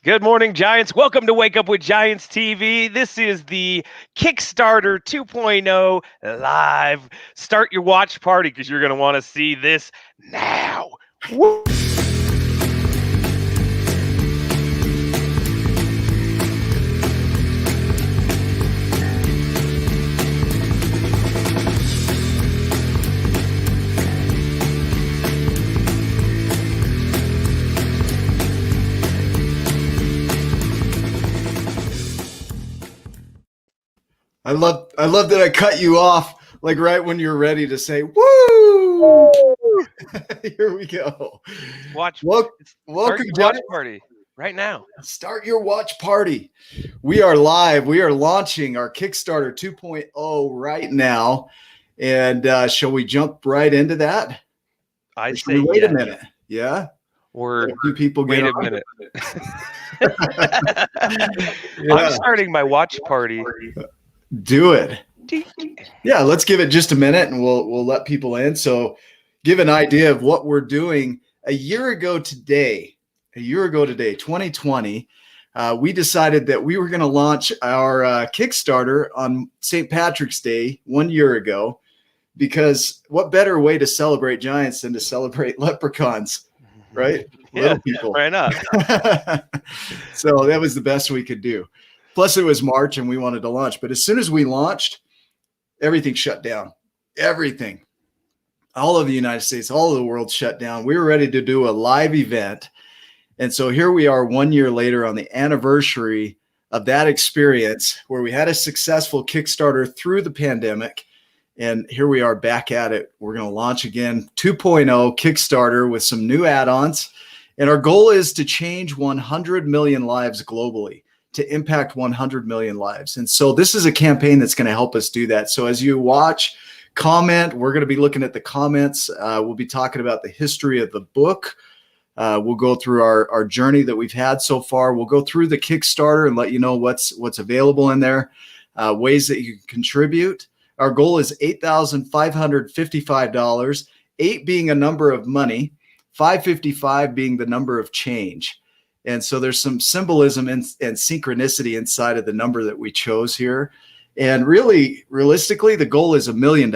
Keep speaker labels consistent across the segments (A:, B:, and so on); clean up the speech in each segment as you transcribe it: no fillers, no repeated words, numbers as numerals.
A: Good morning, Giants. Welcome to Wake Up with Giants TV. This is the Kickstarter 2.0 live. Start your watch party because you're going to want to see this now. Woo!
B: I love that I cut you off like right when you're ready to say woo. Here we go. Welcome,
A: watch party right now.
B: Start your watch party. We are live. We are launching our Kickstarter 2.0 right now. And shall we jump right into that?
A: I say
B: wait a minute. Yeah.
A: Or
B: a few people
A: wait a minute. I'm starting my watch party.
B: Do it. Yeah, let's give it just a minute and we'll let people in. So give an idea of what we're doing. A year ago today, 2020, we decided that we were going to launch our Kickstarter on St. Patrick's Day 1 year ago, because what better way to celebrate Giants than to celebrate leprechauns, right?
A: Yeah,
B: little people.
A: Right up.
B: So that was the best we could do. Plus, it was March and we wanted to launch. But as soon as we launched, everything shut down. Everything. All of the United States, all of the world shut down. We were ready to do a live event. And so here we are 1 year later on the anniversary of that experience where we had a successful Kickstarter through the pandemic. And here we are back at it. We're going to launch again 2.0 Kickstarter with some new add-ons. And our goal is to change 100 million lives globally, to impact 100 million lives. And so this is a campaign that's going to help us do that. So as you watch, comment, we're going to be looking at the comments. We'll be talking about the history of the book. We'll go through our journey that we've had so far. We'll go through the Kickstarter and let you know what's available in there, ways that you can contribute. Our goal is $8,555, 8 being a number of money, 555 being the number of change. And so there's some symbolism and synchronicity inside of the number that we chose here. And really, realistically, the goal is $1 million.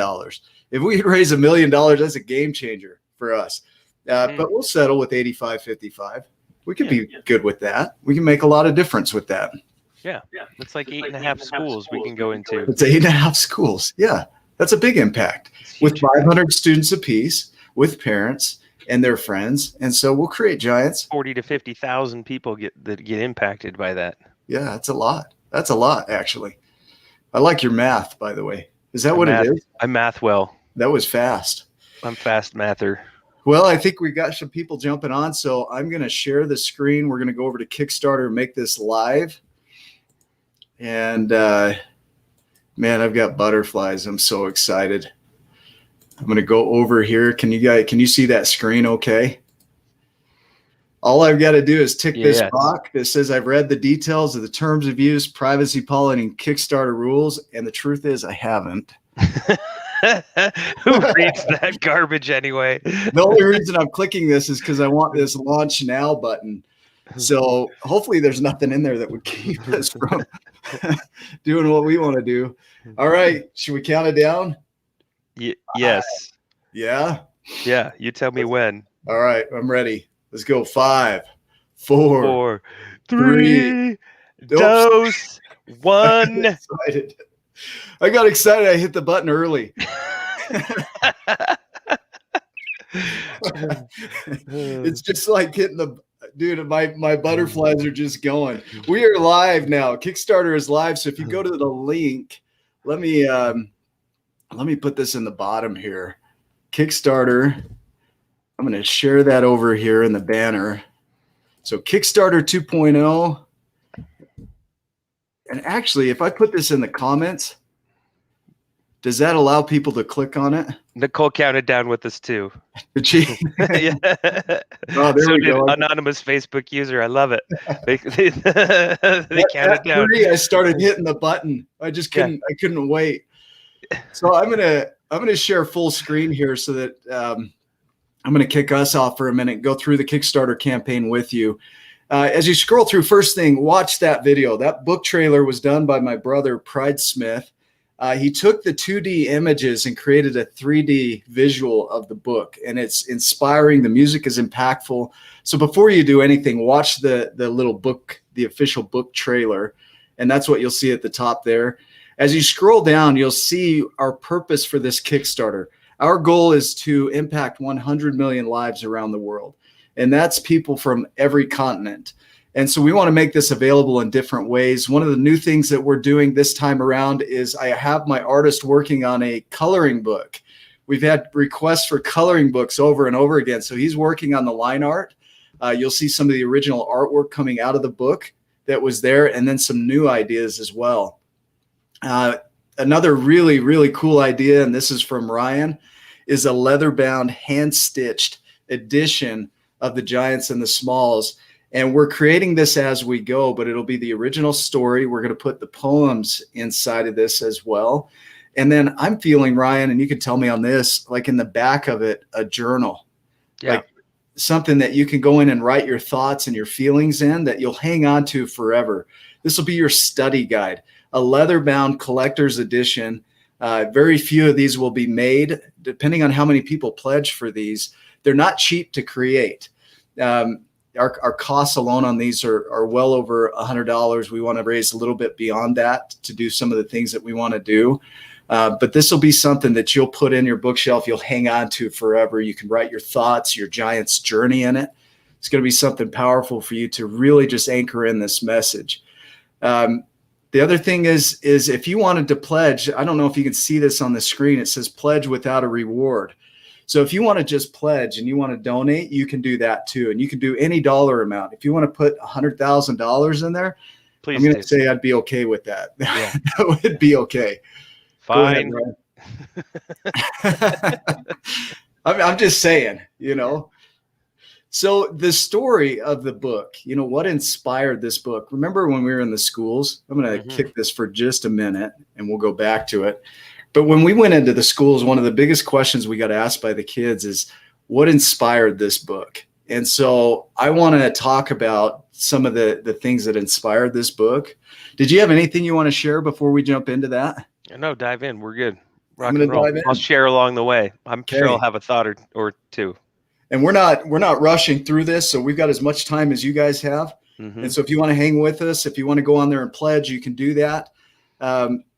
B: If we raise $1 million, that's a game changer for us. But we'll settle with 85.55. We could be good with that. We can make a lot of difference with that.
A: Yeah. It's like 8.5 schools we can go into.
B: It's 8.5 schools. Yeah. That's a big impact with 500 students apiece, with parents and their friends. And so we'll create Giants.
A: 40 to 50,000 people get impacted by that.
B: Yeah, that's a lot. That's a lot, actually. I like your math, by the way. Is that what it is?
A: I math well.
B: That was fast.
A: I'm fast mather.
B: Well, I think we got some people jumping on, so I'm going to share the screen. We're going to go over to Kickstarter and make this live. And man, I've got butterflies. I'm so excited. I'm going to go over here. Can you see that screen okay? All I've got to do is tick this box that says I've read the details of the terms of use, privacy policy, and Kickstarter rules. And the truth is I haven't.
A: Who reads that garbage anyway?
B: The only reason I'm clicking this is because I want this launch now button. So hopefully there's nothing in there that would keep us from doing what we want to do. All right. Should we count it down?
A: Yes.
B: Yeah?
A: Yeah. You tell me when.
B: All right. I'm ready. Let's go. 5, 4,
A: 3, 2, 1.
B: I got excited. I hit the button early. It's just like hitting my butterflies are just going. We are live now. Kickstarter is live. So if you go to the link, let me put this in the bottom here. Kickstarter. I'm going to share that over here in the banner. So Kickstarter 2.0. And actually, if I put this in the comments, does that allow people to click on it?
A: Nicole counted down with us too.
B: Did she?
A: Yeah.
B: Oh, there we go.
A: Anonymous Facebook user. I love it. They counted down.
B: I started hitting the button. I just couldn't. I couldn't wait. So I'm gonna share full screen here so that I'm gonna kick us off for a minute. Go through the Kickstarter campaign with you. As you scroll through, first thing, watch that video. That book trailer was done by my brother, Pride Smith. He took the 2D images and created a 3D visual of the book, and it's inspiring. The music is impactful. So before you do anything, watch the little book, the official book trailer, and that's what you'll see at the top there. As you scroll down, you'll see our purpose for this Kickstarter. Our goal is to impact 100 million lives around the world, and that's people from every continent. And so we want to make this available in different ways. One of the new things that we're doing this time around is I have my artist working on a coloring book. We've had requests for coloring books over and over again. So he's working on the line art. You'll see some of the original artwork coming out of the book that was there, and then some new ideas as well. Another really, really cool idea, and this is from Ryan, is a leather-bound, hand-stitched edition of the Giants and the Smalls. And we're creating this as we go, but it'll be the original story. We're going to put the poems inside of this as well. And then I'm feeling, Ryan, and you can tell me on this, like in the back of it, a journal.
A: Yeah.
B: Like something that you can go in and write your thoughts and your feelings in that you'll hang on to forever. This will be your study guide, a leather-bound collector's edition. Very few of these will be made, depending on how many people pledge for these. They're not cheap to create. Our costs alone on these are well over $100. We want to raise a little bit beyond that to do some of the things that we want to do. But this will be something that you'll put in your bookshelf. You'll hang on to forever. You can write your thoughts, your Giants journey in it. It's going to be something powerful for you to really just anchor in this message. The other thing is if you wanted to pledge, I don't know if you can see this on the screen. It says pledge without a reward. So if you want to just pledge and you want to donate, you can do that too. And you can do any dollar amount. If you want to put $100,000 in there,
A: Please,
B: I'm going to say I'd be okay with that.
A: Yeah.
B: That would be okay.
A: Fine.
B: Ahead, I'm just saying, you know. So the story of the book, you know, what inspired this book? Remember when we were in the schools? I'm going to kick this for just a minute and we'll go back to it. But when we went into the schools, one of the biggest questions we got asked by the kids is, what inspired this book? And so I want to talk about some of the things that inspired this book. Did you have anything you want to share before we jump into that?
A: No, dive in. We're good.
B: I'm going to dive in.
A: I'll share along the way. I'm sure I'll have a thought or two.
B: And we're not rushing through this, so we've got as much time as you guys have. And so if you want to hang with us, if you want to go on there and pledge, you can do that.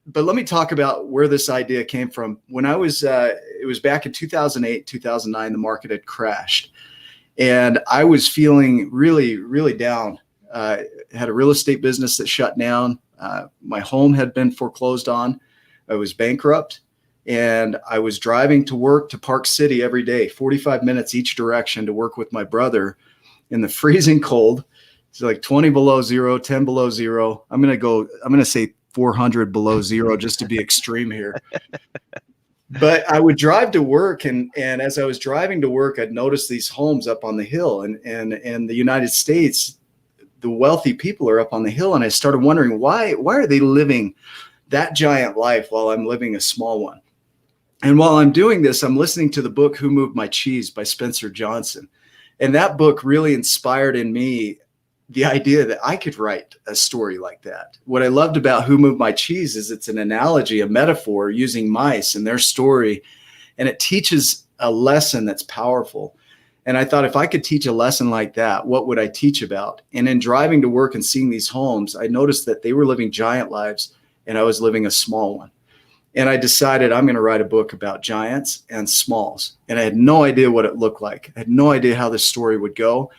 B: But let me talk about where this idea came from. When I was, it was back in 2008, 2009, the market had crashed. And I was feeling really, really down. Had a real estate business that shut down. My home had been foreclosed on. I was bankrupt. And I was driving to work to Park City every day, 45 minutes each direction to work with my brother in the freezing cold. It's like 20 below zero, 10 below zero. I'm going to say 400 below zero just to be extreme here. But I would drive to work, and as I was driving to work, I'd notice these homes up on the hill, and in the United States, the wealthy people are up on the hill, and I started wondering why are they living that giant life while I'm living a small one? And while I'm doing this, I'm listening to the book Who Moved My Cheese by Spencer Johnson, and that book really inspired in me the idea that I could write a story like that. What I loved about Who Moved My Cheese is it's an analogy, a metaphor using mice and their story, and it teaches a lesson that's powerful. And I thought, if I could teach a lesson like that, what would I teach about? And in driving to work and seeing these homes, I noticed that they were living giant lives and I was living a small one. And I decided I'm going to write a book about giants and smalls. And I had no idea what it looked like. I had no idea how this story would go.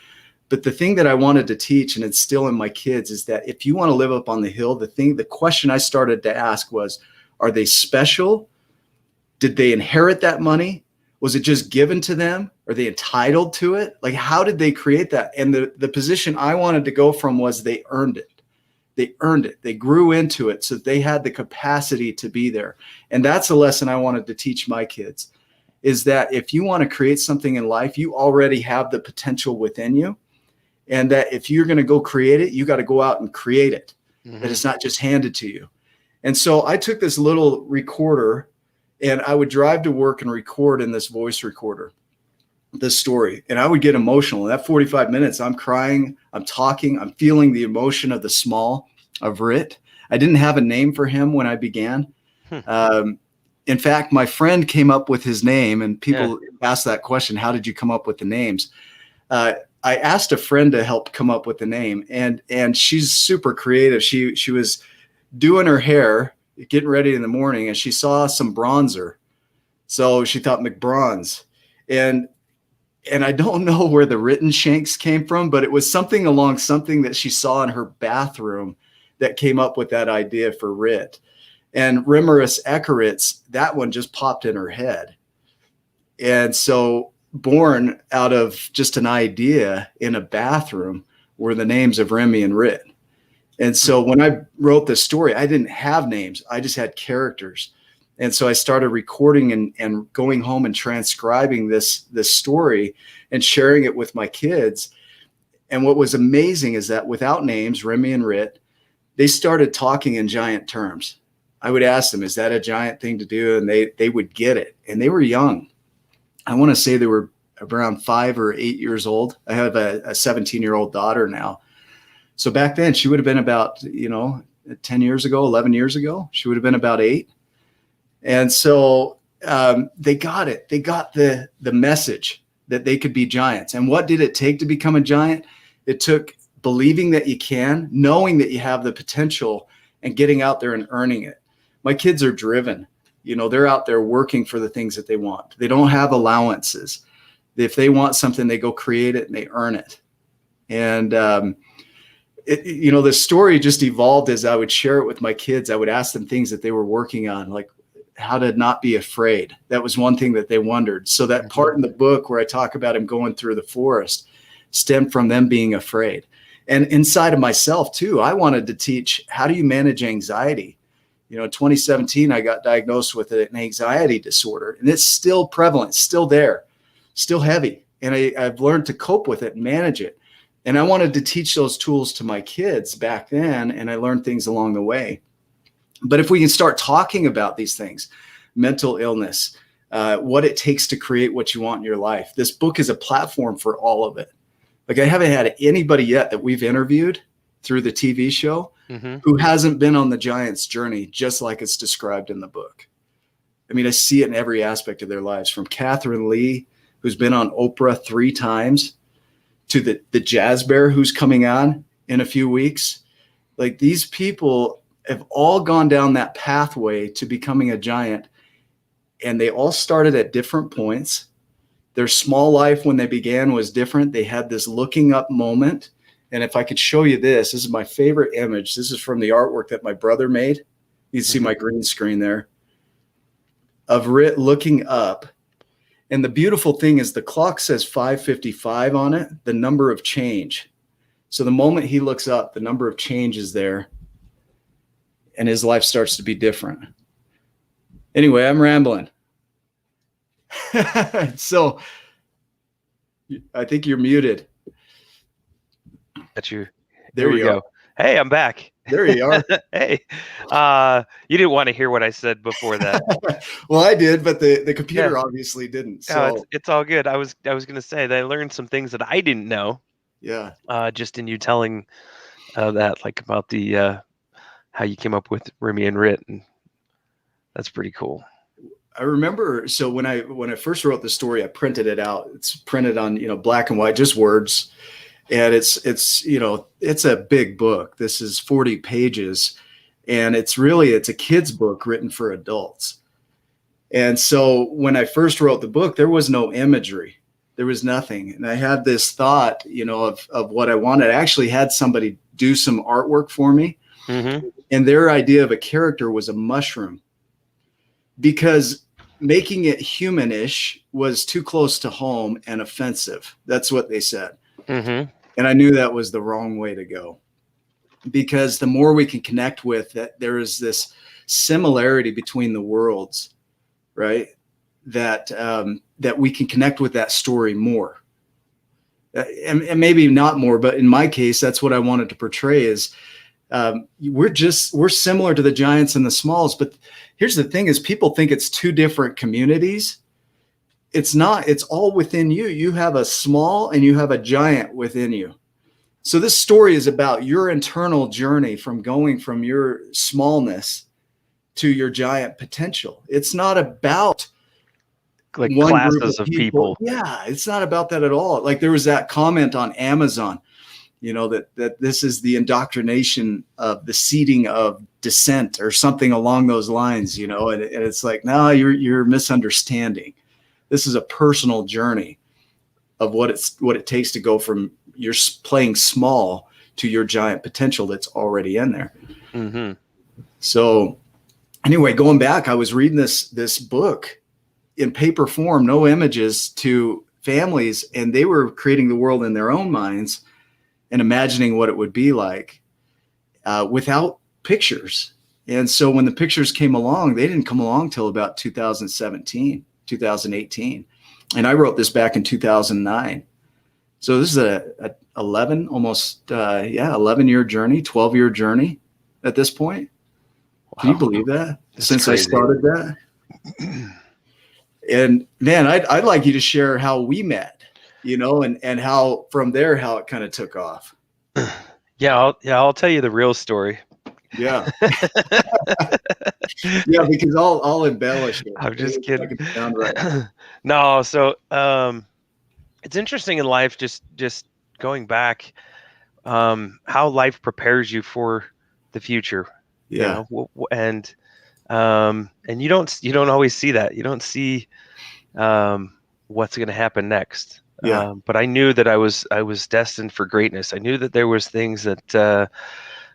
B: But the thing that I wanted to teach and instill in my kids is that if you want to live up on the hill, the question I started to ask was, are they special? Did they inherit that money? Was it just given to them? Are they entitled to it? Like, how did they create that? And the position I wanted to go from was they earned it. They earned it. They grew into it, so they had the capacity to be there. And that's a lesson I wanted to teach my kids, is that if you want to create something in life, you already have the potential within you. And that if you're going to go create it, you got to go out and create it. That it's not just handed to you. And so I took this little recorder and I would drive to work and record in this voice recorder. the story, and I would get emotional. In that 45 minutes, I'm crying, I'm talking, I'm feeling the emotion of the small, of Rit. I didn't have a name for him when I began. In fact, my friend came up with his name, and people ask that question, how did you come up with the names? I asked a friend to help come up with the name, and she's super creative. She was doing her hair, getting ready in the morning, and she saw some bronzer. So she thought McBronze. And I don't know where the written shanks came from, but it was something along something that she saw in her bathroom that came up with that idea for Rit. And Rimerus Ecaritz, that one just popped in her head. And so born out of just an idea in a bathroom were the names of Remy and Rit. And so when I wrote this story, I didn't have names. I just had characters. And so I started recording and going home and transcribing this story and sharing it with my kids. And what was amazing is that without names, Remy and Rit, they started talking in giant terms. I would ask them, is that a giant thing to do? And they would get it. And they were young. I want to say they were around 5 or 8 years old. I have a 17-year-old daughter now. So back then she would have been about, 10 years ago, 11 years ago, she would have been about 8. And so they got it. They got the message that they could be giants. And what did it take to become a giant? It took believing that you can, knowing that you have the potential, and getting out there and earning it. My kids are driven. They're out there working for the things that they want. They don't have allowances. If they want something, they go create it and they earn it. And, the story just evolved as I would share it with my kids. I would ask them things that they were working on, like how to not be afraid. That was one thing that they wondered. So that part in the book where I talk about him going through the forest stemmed from them being afraid. And inside of myself too, I wanted to teach, how do you manage anxiety? In 2017, I got diagnosed with an anxiety disorder, and it's still prevalent, still there, still heavy. And I've learned to cope with it and manage it. And I wanted to teach those tools to my kids back then, and I learned things along the way. But if we can start talking about these things, mental illness, what it takes to create what you want in your life, this book is a platform for all of it. Like, I haven't had anybody yet that we've interviewed through the TV show who hasn't been on the Giants journey, just like it's described in the book. I mean, I see it in every aspect of their lives, from Catherine Lee, who's been on Oprah 3 times, to the Jazz Bear, who's coming on in a few weeks. Like, these people have all gone down that pathway to becoming a giant, and they all started at different points. Their small life when they began was different. They had this looking up moment. And if I could show you this is my favorite image. This is from the artwork that my brother made. You can see my green screen there of Rit looking up. And the beautiful thing is the clock says 5:55 on it, the number of change. So the moment he looks up, the number of change is there, and his life starts to be different. Anyway, I'm rambling. So I think you're muted.
A: Got you.
B: There we go.
A: Hey, I'm back.
B: There you are.
A: Hey, you didn't want to hear what I said before that.
B: Well, I did, but the computer obviously didn't. So
A: no, it's all good. I was going to say that I learned some things that I didn't know.
B: Yeah.
A: Just in you telling that, like, about the how you came up with Remy and Rit, and that's pretty cool.
B: I remember, so when I first wrote the story, I printed it out. It's printed on, black and white, just words. And it's a big book. This is 40 pages, and it's a kid's book written for adults. And so when I first wrote the book, there was no imagery. There was nothing. And I had this thought, of what I wanted. I actually had somebody do some artwork for me. Mm-hmm. And their idea of a character was a mushroom, because making it humanish was too close to home and offensive. That's what they said. Mm-hmm. And I knew that was the wrong way to go, because the more we can connect with that, there is this similarity between the worlds, right? That we can connect with that story more, and maybe not more, but in my case, that's what I wanted to portray is we're similar to the giants and the smalls. But here's the thing is, people think it's 2 different communities. it's not, it's all within you. You have a small and you have a giant within you. So this story is about your internal journey from going from your smallness to your giant potential. It's not about
A: Like
B: one group
A: classes
B: of
A: of
B: people.
A: people.
B: Yeah, it's not about that at all. Like there was that comment on Amazon, that this is the indoctrination of the seeding of dissent or something along those lines, and it's like, no, you're misunderstanding. This is a personal journey of what it takes to go from you're playing small to your giant potential that's already in there.
A: Mm-hmm.
B: So anyway, going back, I was reading this book in paper form, no images, to families, and they were creating the world in their own minds and imagining what it would be like without pictures. And so when the pictures came along, they didn't come along till about 2017, 2018. And I wrote this back in 2009. So this is a 11, almost, 11-year journey, 12-year journey at this point. Can you believe that?
A: That's
B: Since
A: crazy.
B: I started that? And man, I'd like you to share how we met, and how from there, how it kind of took off.
A: I'll tell you the real story.
B: Yeah. Yeah, because I'll embellish it.
A: I'm just kidding.
B: It sound right.
A: No, so it's interesting in life, just going back, how life prepares you for the future.
B: Yeah.
A: And you don't always see that. You don't see what's going to happen next.
B: Yeah.
A: But I knew that I was destined for greatness. I knew that there was things that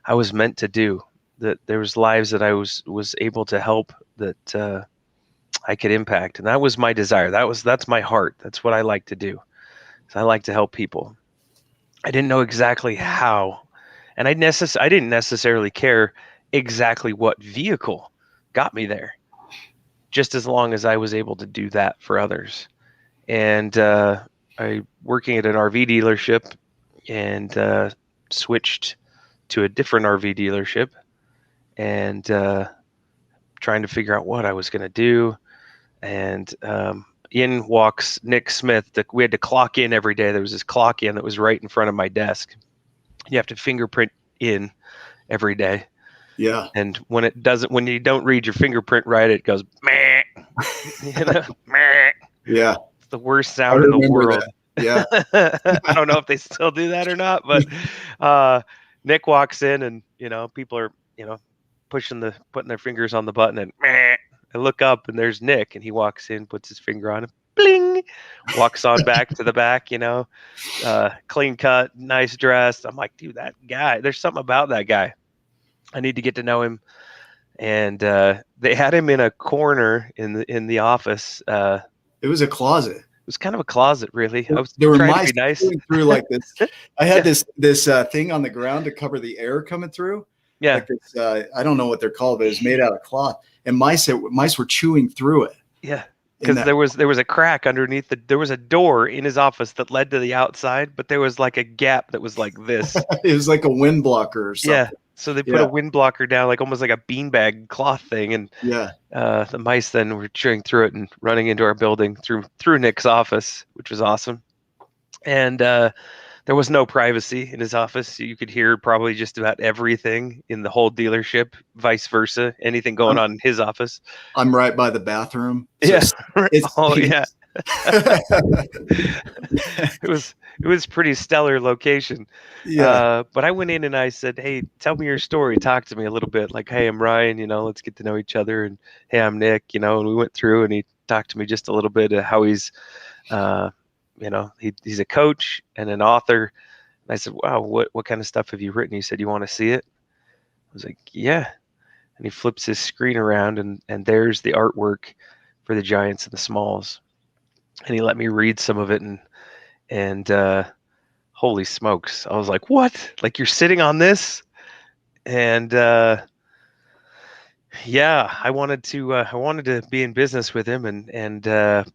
A: I was meant to do. That there was lives that I was able to help, that I could impact, and that was my desire. That's my heart. That's what I like to do. So I like to help people. I didn't know exactly how, and I didn't necessarily care exactly what vehicle got me there, just as long as I was able to do that for others. And I working at an RV dealership, and switched to a different RV dealership, and trying to figure out what I was going to do. And in walks Nick Smith. We had to clock in every day. There was this clock in that was right in front of my desk. You have to fingerprint in every day.
B: Yeah.
A: And when you don't read your fingerprint right, it goes meh. Meh.
B: Yeah.
A: It's the worst sound in the world.
B: That. Yeah.
A: I don't know if they still do that or not, but Nick walks in, and people are putting their fingers on the button, and meh. I look up, and there's Nick, and he walks in, puts his finger on it, bling, walks on back to the back, clean cut, nice dressed. I'm like, dude, that guy, there's something about that guy. I need to get to know him. And they had him in a corner in the office.
B: It was a closet.
A: It was kind of a closet, really. I was
B: there were
A: trying
B: mice
A: to be nice.
B: through like this. I had this thing on the ground to cover the air coming through.
A: Yeah.
B: Like this, I don't know what they're called, but it was made out of cloth. And mice were chewing through it.
A: Yeah. Because there was a crack underneath there was a door in his office that led to the outside, but there was like a gap that was like this.
B: It was like a wind blocker or something.
A: Yeah. So they put a wind blocker down, like almost like a beanbag cloth thing, and the mice then were chewing through it and running into our building through Nick's office, which was awesome. And there was no privacy in his office. You could hear probably just about everything in the whole dealership, vice versa, anything going on in his office.
B: I'm right by the bathroom.
A: So yeah. It was pretty stellar location.
B: Yeah.
A: But I went in and I said, hey, tell me your story. Talk to me a little bit. Like, hey, I'm Ryan, let's get to know each other. And hey, I'm Nick, and we went through, and he talked to me just a little bit of how he's, he's a coach and an author. And I said, wow, what kind of stuff have you written? He said, you want to see it? I was like, yeah. And he flips his screen around, and there's the artwork for the Giants and the Smalls. And he let me read some of it, and holy smokes, I was like, what? Like, you're sitting on this? And I wanted to be in business with him, and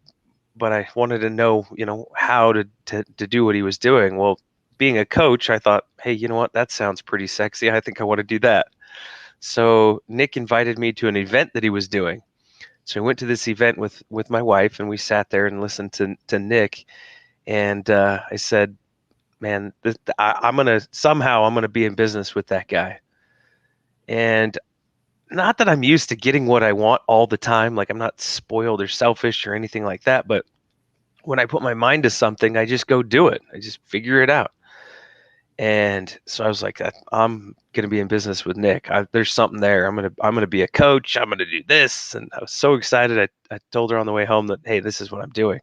A: but I wanted to know, how to do what he was doing. Well, being a coach, I thought, hey, you know what? That sounds pretty sexy. I think I want to do that. So Nick invited me to an event that he was doing So we went to this event with my wife, and we sat there and listened to Nick. And I said, man, I'm gonna be in business with that guy. And not that I'm used to getting what I want all the time, like I'm not spoiled or selfish or anything like that, but when I put my mind to something, I just go do it. I just figure it out. And so I was like, I'm gonna be in business with Nick. There's something there. I'm gonna be a coach. I'm gonna do this. And I was so excited. I told her on the way home that, hey, this is what I'm doing.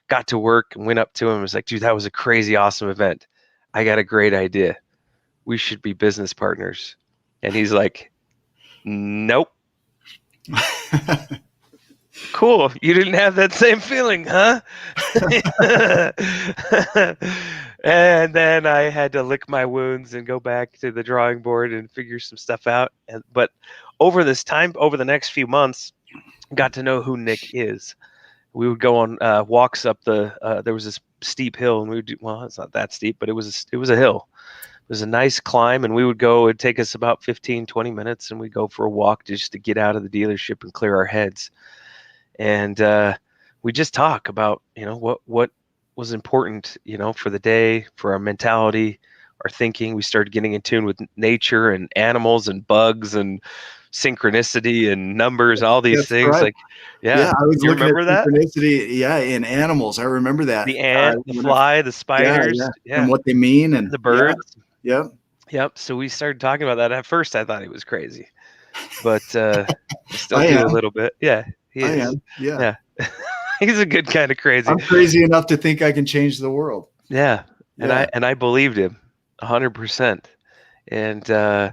A: Got to work and went up to him and was like, dude, that was a crazy awesome event. I got a great idea. We should be business partners. And he's like, nope. Cool. You didn't have that same feeling, huh? And then I had to lick my wounds and go back to the drawing board and figure some stuff out. But over the next few months, got to know who Nick is. We would go on walks up there was this steep hill, and we would do, well, it's not that steep, but it was a hill. It was a nice climb, and we would go. It'd take us about 15, 20 minutes, and we'd go for a walk just to get out of the dealership and clear our heads. And we just talk about, what was important, for the day, for our mentality, our thinking. We started getting in tune with nature and animals and bugs and synchronicity and numbers, all these things.
B: Right.
A: Like, yeah,
B: I was
A: you
B: looking
A: remember
B: at
A: that?
B: synchronicity, in animals. I remember that.
A: The ant, the fly, the spiders,
B: and what they mean, and
A: the birds.
B: Yep.
A: So we started talking about that. At first, I thought he was crazy, but I still
B: I
A: do
B: am.
A: a little bit. Yeah, he
B: I
A: is.
B: am. Yeah.
A: He's a good kind of crazy.
B: I'm crazy enough to think I can change the world.
A: Yeah. And I believed him 100%. And I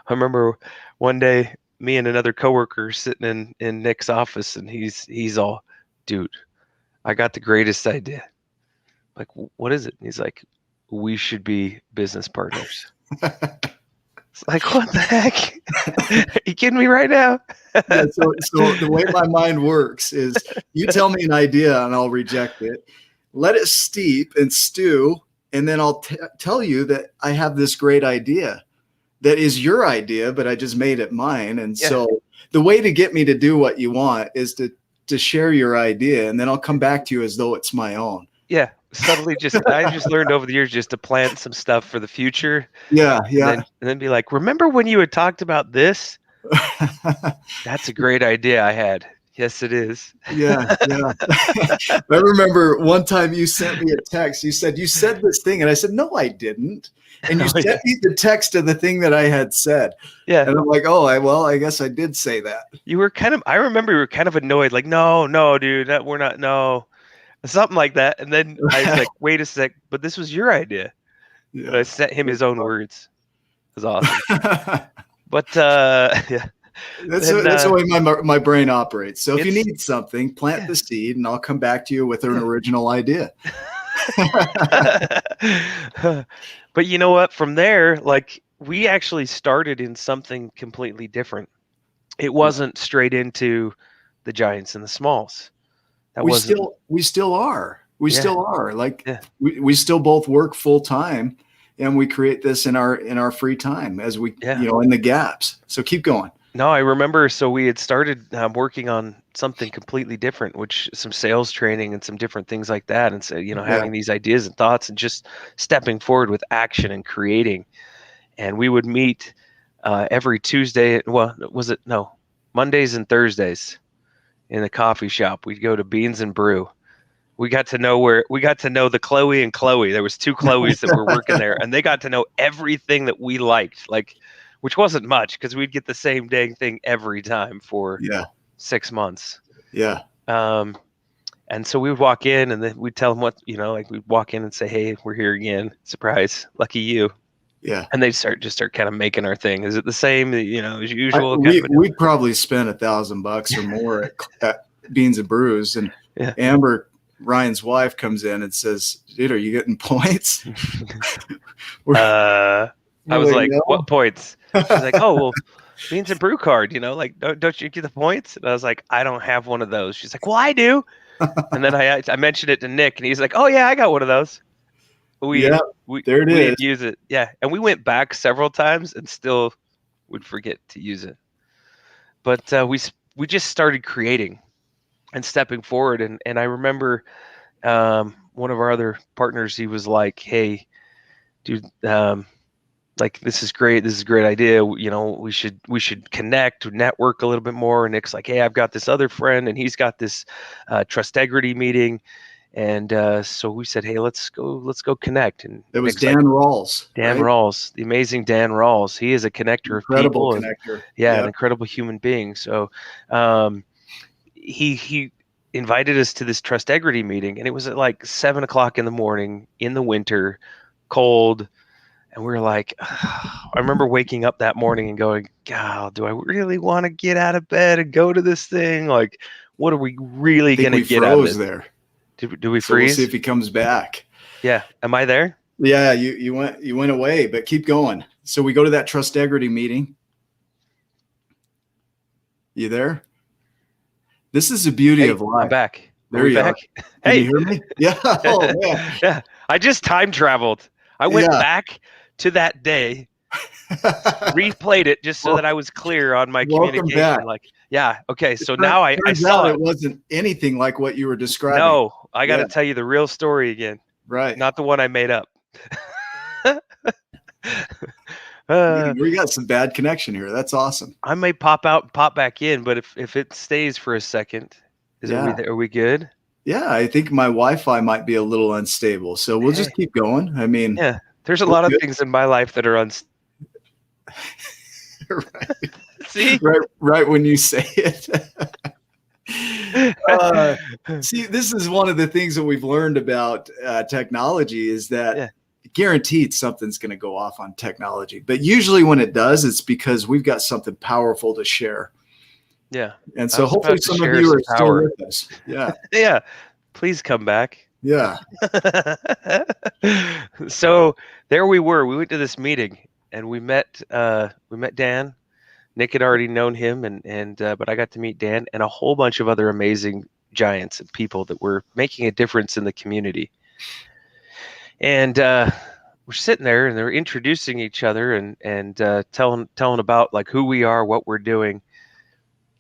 A: remember one day me and another coworker sitting in Nick's office, and he's all, dude, I got the greatest idea. Like, what is it? And he's like, we should be business partners. It's like, what the heck? Are you kidding me right now?
B: So the way my mind works is you tell me an idea and I'll reject it. Let it steep and stew. And then I'll tell you that I have this great idea that is your idea, but I just made it mine. And so the way to get me to do what you want is to share your idea. And then I'll come back to you as though it's my own.
A: Yeah. Subtly I just learned over the years just to plant some stuff for the future.
B: Yeah.
A: And then be like, remember when you had talked about this? That's a great idea I had. Yes, it is.
B: Yeah. I remember one time you sent me a text. You said this thing, and I said, no, I didn't. And you sent me the text of the thing that I had said. Yeah. And I'm like, I guess I did say that.
A: I remember you were kind of annoyed, like, no, dude, we're not, no. Something like that. And then I was like, wait a sec, but this was your idea. Yeah. But I sent him his own words. It was awesome. But
B: that's the way my brain operates. So if you need something, plant the seed, and I'll come back to you with an original idea.
A: But you know what? From there, like, we actually started in something completely different. It wasn't straight into the giants and the smalls.
B: We still are. Like, we still both work full time, and we create this in our free time as we, in the gaps. So keep going.
A: No, I remember. So we had started working on something completely different, which some sales training and some different things like that. And so, having these ideas and thoughts and just stepping forward with action and creating. And we would meet every Tuesday. Well, Mondays and Thursdays in the coffee shop. We'd go to Beans and Brew. We got to know the Chloe and Chloe. There was two Chloes that were working there, and they got to know everything that we liked, like, which wasn't much because we'd get the same dang thing every time for 6 months.
B: Yeah.
A: And so we would walk in, and then we'd tell them what, like, we'd walk in and say, hey, we're here again. Surprise. Lucky you. Yeah. And they'd start kind of making our thing. Is it the same, as usual?
B: We'd probably spend $1,000 or more at Beans and Brews. And Amber, Ryan's wife, comes in and says, dude, are you getting points?
A: I was like, no. What points? She's like, oh, well, Beans and Brew Card, like, don't you get the points? And I was like, I don't have one of those. She's like, well, I do. And then I mentioned it to Nick, and he's like, oh, yeah, I got one of those. We'd use it. Yeah. And we went back several times and still would forget to use it. but we just started creating and stepping forward. And I remember one of our other partners, he was like, "Hey, dude, like this is great. This is a great idea. You know, we should connect, network a little bit more." And Nick's like, "Hey, I've got this other friend, and he's got this trustegrity meeting." And so we said, "Hey, let's go connect." And
B: It was
A: Nick's like,
B: Dan Rawls,
A: Dan
B: right?
A: Rawls, the amazing Dan Rawls. He is a connector of
B: Incredible
A: people, and
B: connector.
A: yeah, an
B: Yep.
A: incredible human being. So he invited us to this trustegrity meeting, and it was at like 7 o'clock in the morning in the winter, cold. And we were like, I remember waking up that morning and going, God, do I really want to get out of bed and go to this thing? Like, what are we really
B: I think
A: going to
B: we
A: get out of
B: froze
A: this?
B: there.
A: Do we
B: So we'll see
A: freeze?
B: if he comes back.
A: Yeah. Am I there?
B: Yeah, you went away, but keep going. So we go to that trustegrity meeting. You there? This is the beauty
A: Hey,
B: of life.
A: I'm back.
B: There you are. Can
A: Hey.
B: you hear me? Yeah. Oh man.
A: Yeah. I just time traveled. I went back to that day, replayed it just so that I was clear on my
B: Welcome
A: communication.
B: back.
A: Like, yeah, okay. So now I
B: turns
A: saw
B: out
A: it.
B: it wasn't anything like what you were describing.
A: No, I got to
B: Yeah.
A: tell you the real story again.
B: Right.
A: Not the one I made up.
B: We got some bad connection here. That's awesome.
A: I may pop out and pop back in, but if it stays for a second, are we good?
B: Yeah, I think my Wi-Fi might be a little unstable, so we'll just keep going. I mean,
A: yeah, there's a lot of things in my life that are unstable.
B: Right.
A: See,
B: right when you say it. See, this is one of the things that we've learned about technology is that guaranteed something's going to go off on technology. But usually when it does, it's because we've got something powerful to share.
A: Yeah.
B: And so hopefully some of you are still with us. Yeah.
A: Yeah. Please come back.
B: Yeah.
A: So there we were. We went to this meeting and we met Dan. Nick had already known him and but I got to meet Dan and a whole bunch of other amazing giants and people that were making a difference in the community. And we're sitting there and they're introducing each other and telling about like who we are, what we're doing.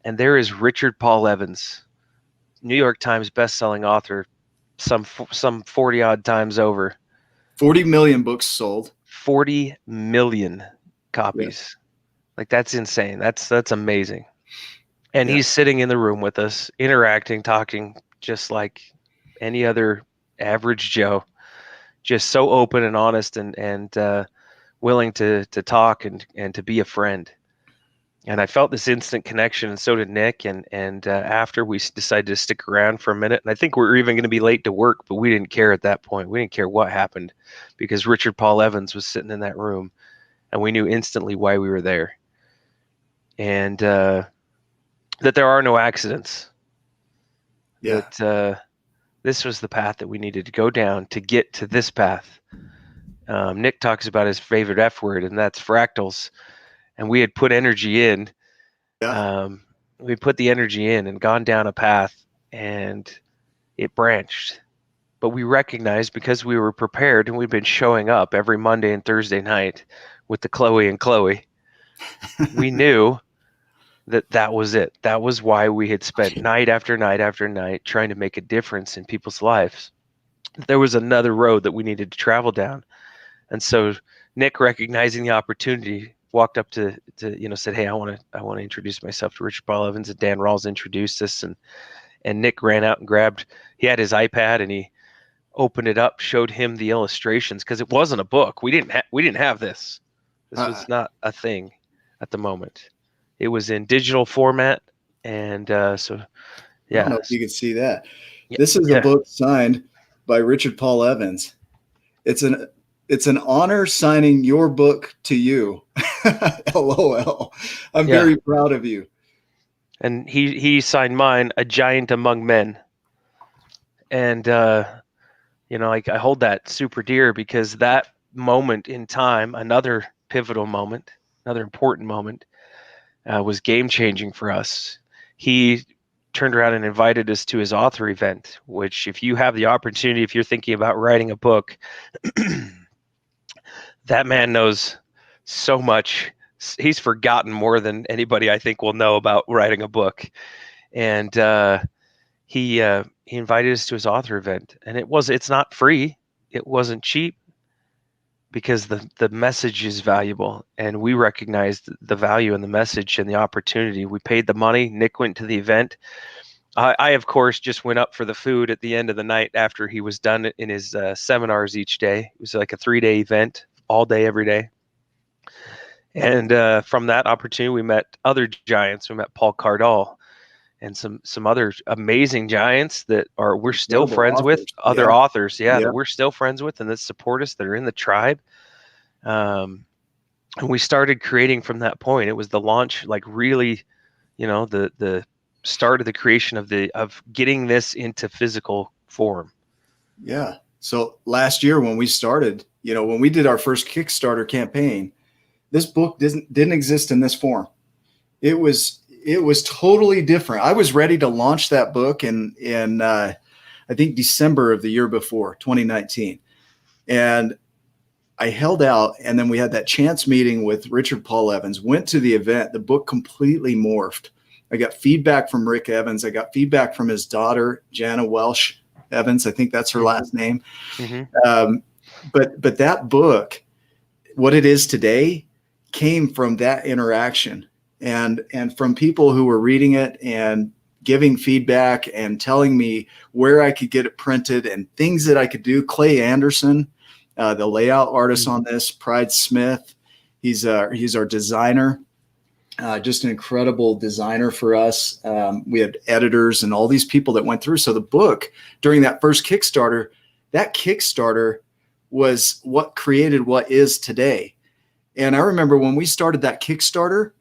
A: And there is Richard Paul Evans, New York Times bestselling author, some 40 odd times over.
B: 40 million books sold.
A: 40 million copies. Yeah. Like that's insane. That's amazing. And he's sitting in the room with us, interacting, talking just like any other average Joe. Just so open and honest and willing to talk and to be a friend. And I felt this instant connection, and so did Nick. And after we decided to stick around for a minute, and I think we were even going to be late to work, but we didn't care at that point. We didn't care what happened because Richard Paul Evans was sitting in that room, and we knew instantly why we were there. And that there are no accidents.
B: Yeah.
A: That this was the path that we needed to go down to get to this path. Nick talks about his favorite F word, and that's fractals. And we had put energy in. We put the energy in and gone down a path, and it branched. But we recognized because we were prepared and we'd been showing up every Monday and Thursday night with the Chloe and Chloe, we knew that was it. That was why we had spent night after night after night trying to make a difference in people's lives. There was another road that we needed to travel down. And so Nick, recognizing the opportunity, walked up to said, "Hey, I want to introduce myself to Richard Paul Evans." And Dan Rawls introduced us, and Nick ran out and grabbed. He had his iPad and he opened it up, showed him the illustrations because it wasn't a book. We didn't have this. This was not a thing at the moment. It was in digital format, and so yeah.
B: I don't know if you can see that. This is a book signed by Richard Paul Evans. It's an honor signing your book to you. LOL. I'm very proud of you.
A: And he signed mine, A Giant Among Men. And I hold that super dear because that moment in time, another pivotal moment, another important moment, was game changing for us. He turned around and invited us to his author event, which if you have the opportunity, if you're thinking about writing a book, that man knows so much, he's forgotten more than anybody I think will know about writing a book. And he invited us to his author event, and it's not free. It wasn't cheap, because the message is valuable, and we recognized the value in the message and the opportunity. We paid the money. Nick went to the event. I of course just went up for the food at the end of the night after he was done in his seminars each day. It was like a 3-day event, all day, every day. And from that opportunity, we met other giants. We met Paul Cardall and some other amazing giants that we're still friends with. Other authors, that we're still friends with and that support us, that are in the tribe. And we started creating from that point. It was the launch, like really, the start of the creation of getting this into physical form.
B: Yeah. So last year when we started, when we did our first Kickstarter campaign, this book didn't exist in this form. It was totally different. I was ready to launch that book in I think December of the year before, 2019. And I held out, and then we had that chance meeting with Richard Paul Evans, went to the event. The book completely morphed. I got feedback from Rick Evans. I got feedback from his daughter, Jana Welsh Evans. I think that's her last name. Mm-hmm. But that book, what it is today, came from that interaction and from people who were reading it and giving feedback and telling me where I could get it printed and things that I could do. Clay Anderson, the layout artist on this, Pride Smith, he's our designer. Just an incredible designer for us. We had editors and all these people that went through. So the book during that first Kickstarter, was what created what is today. And I remember when we started that Kickstarter,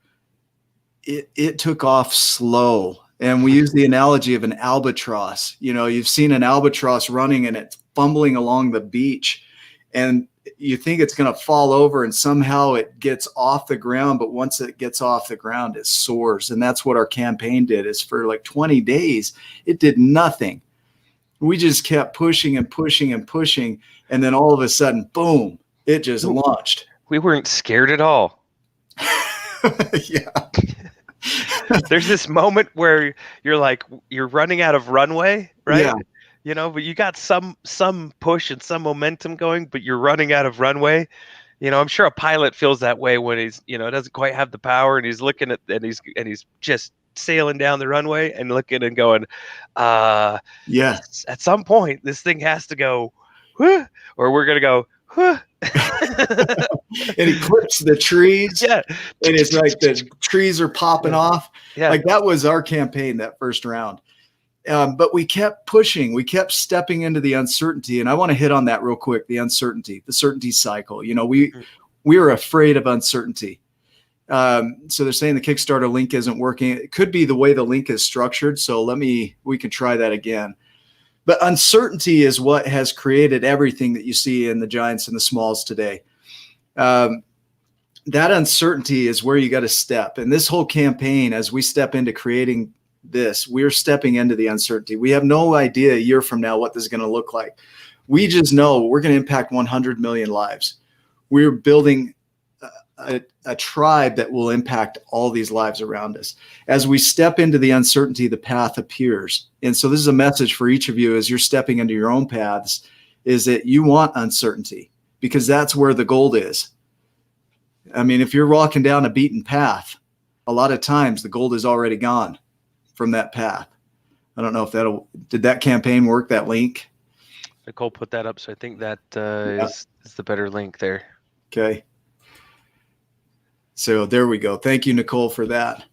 B: it took off slow. And we use the analogy of an albatross. You've seen an albatross running and it's fumbling along the beach, and you think it's going to fall over, and somehow it gets off the ground. But once it gets off the ground, it soars. And that's what our campaign did. Is for like 20 days, it did nothing. We just kept pushing and pushing and pushing. And then all of a sudden, boom, it just launched.
A: We weren't scared at all.
B: Yeah.
A: There's this moment where you're running out of runway, right?
B: Yeah.
A: But you got some push and some momentum going, but you're running out of runway. I'm sure a pilot feels that way when he's, doesn't quite have the power, and he's looking at, and he's just sailing down the runway and looking and going,
B: yeah,
A: at some point this thing has to go, whoo, or we're going to go, whoo.
B: And he clips the trees.
A: Yeah.
B: And it's like the trees are popping off.
A: Yeah.
B: Like that was our campaign that first round. But we kept pushing. We kept stepping into the uncertainty. And I want to hit on that real quick. The certainty cycle. We were afraid of uncertainty. So they're saying the Kickstarter link isn't working. It could be the way the link is structured. So we can try that again. But uncertainty is what has created everything that you see in the giants and the smalls today. That uncertainty is where you got to step. And this whole campaign, as we step into creating this, we're stepping into the uncertainty. We have no idea a year from now what this is going to look like. We just know we're going to impact 100 million lives. We're building a tribe that will impact all these lives around us. As we step into the uncertainty, the path appears. And so this is a message for each of you as you're stepping into your own paths, is that you want uncertainty, because that's where the gold is. I mean, if you're walking down a beaten path, a lot of times the gold is already gone from that path. I don't know if did that campaign work, that link?
A: Nicole put that up, so I think that is the better link there.
B: Okay. So there we go. Thank you, Nicole, for that.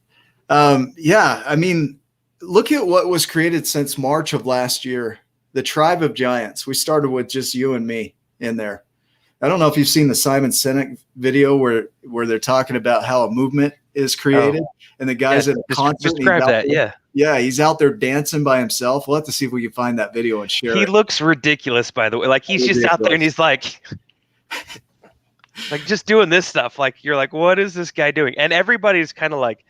B: I mean, look at what was created since March of last year. The Tribe of Giants. We started with just you and me in there. I don't know if you've seen the Simon Sinek video where they're talking about how a movement is created, and the guy's at a concert.
A: Describe that,
B: Yeah, he's out there dancing by himself. We'll have to see if we can find that video and share it.
A: He looks ridiculous, by the way. Like he's just out there and he's like just doing this stuff. Like you're like, what is this guy doing? And everybody's kind of like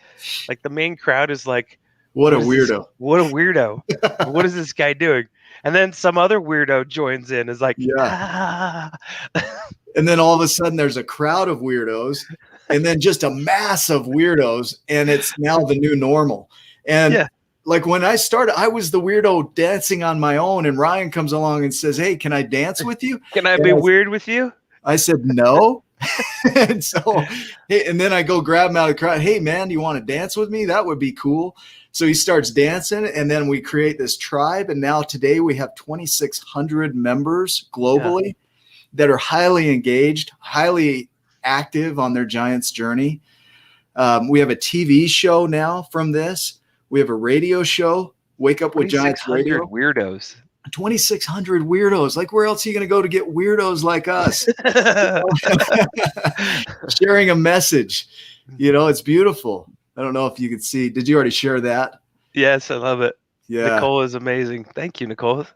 A: the main crowd is like,
B: what a weirdo.
A: What a weirdo. What is this guy doing? And then some other weirdo joins in, is like,
B: And then all of a sudden there's a crowd of weirdos and then just a mass of weirdos, and it's now the new normal. And
A: Yeah.
B: like when I started, I was the weirdo dancing on my own, and Ryan comes along and says, "Hey, can I dance with you?"
A: Can I
B: And
A: be weird with you?
B: I said, "No." And so, hey, and then I go grab him out of the crowd. "Hey, man, you want to dance with me? That would be cool." So he starts dancing, and then we create this tribe. And now today we have 2,600 members globally that are highly engaged, highly active on their Giants journey. We have a TV show now from this. We have a radio show, Wake Up with Giants Radio.
A: Weirdos.
B: 2,600 weirdos. Like, where else are you going to go to get weirdos like us? Sharing a message. It's beautiful. I don't know if you can see. Did you already share that?
A: Yes, I love it.
B: Yeah.
A: Nicole is amazing. Thank you, Nicole.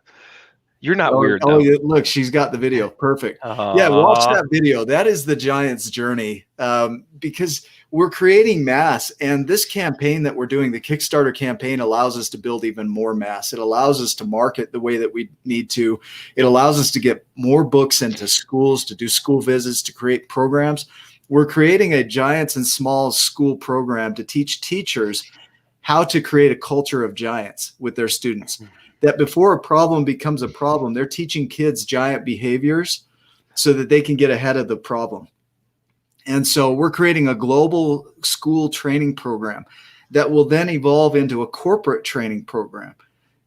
A: You're not
B: Oh,
A: weird,
B: though.
A: though.
B: Look, she's got the video. Perfect. Yeah, watch that video. That is the Giants journey, because we're creating mass. And this campaign that we're doing, the Kickstarter campaign, allows us to build even more mass. It allows us to market the way that we need to. It allows us to get more books into schools, to do school visits, to create programs. We're creating a Giants and Smalls school program to teach teachers how to create a culture of giants with their students. That before a problem becomes a problem, they're teaching kids giant behaviors so that they can get ahead of the problem. And so we're creating a global school training program that will then evolve into a corporate training program.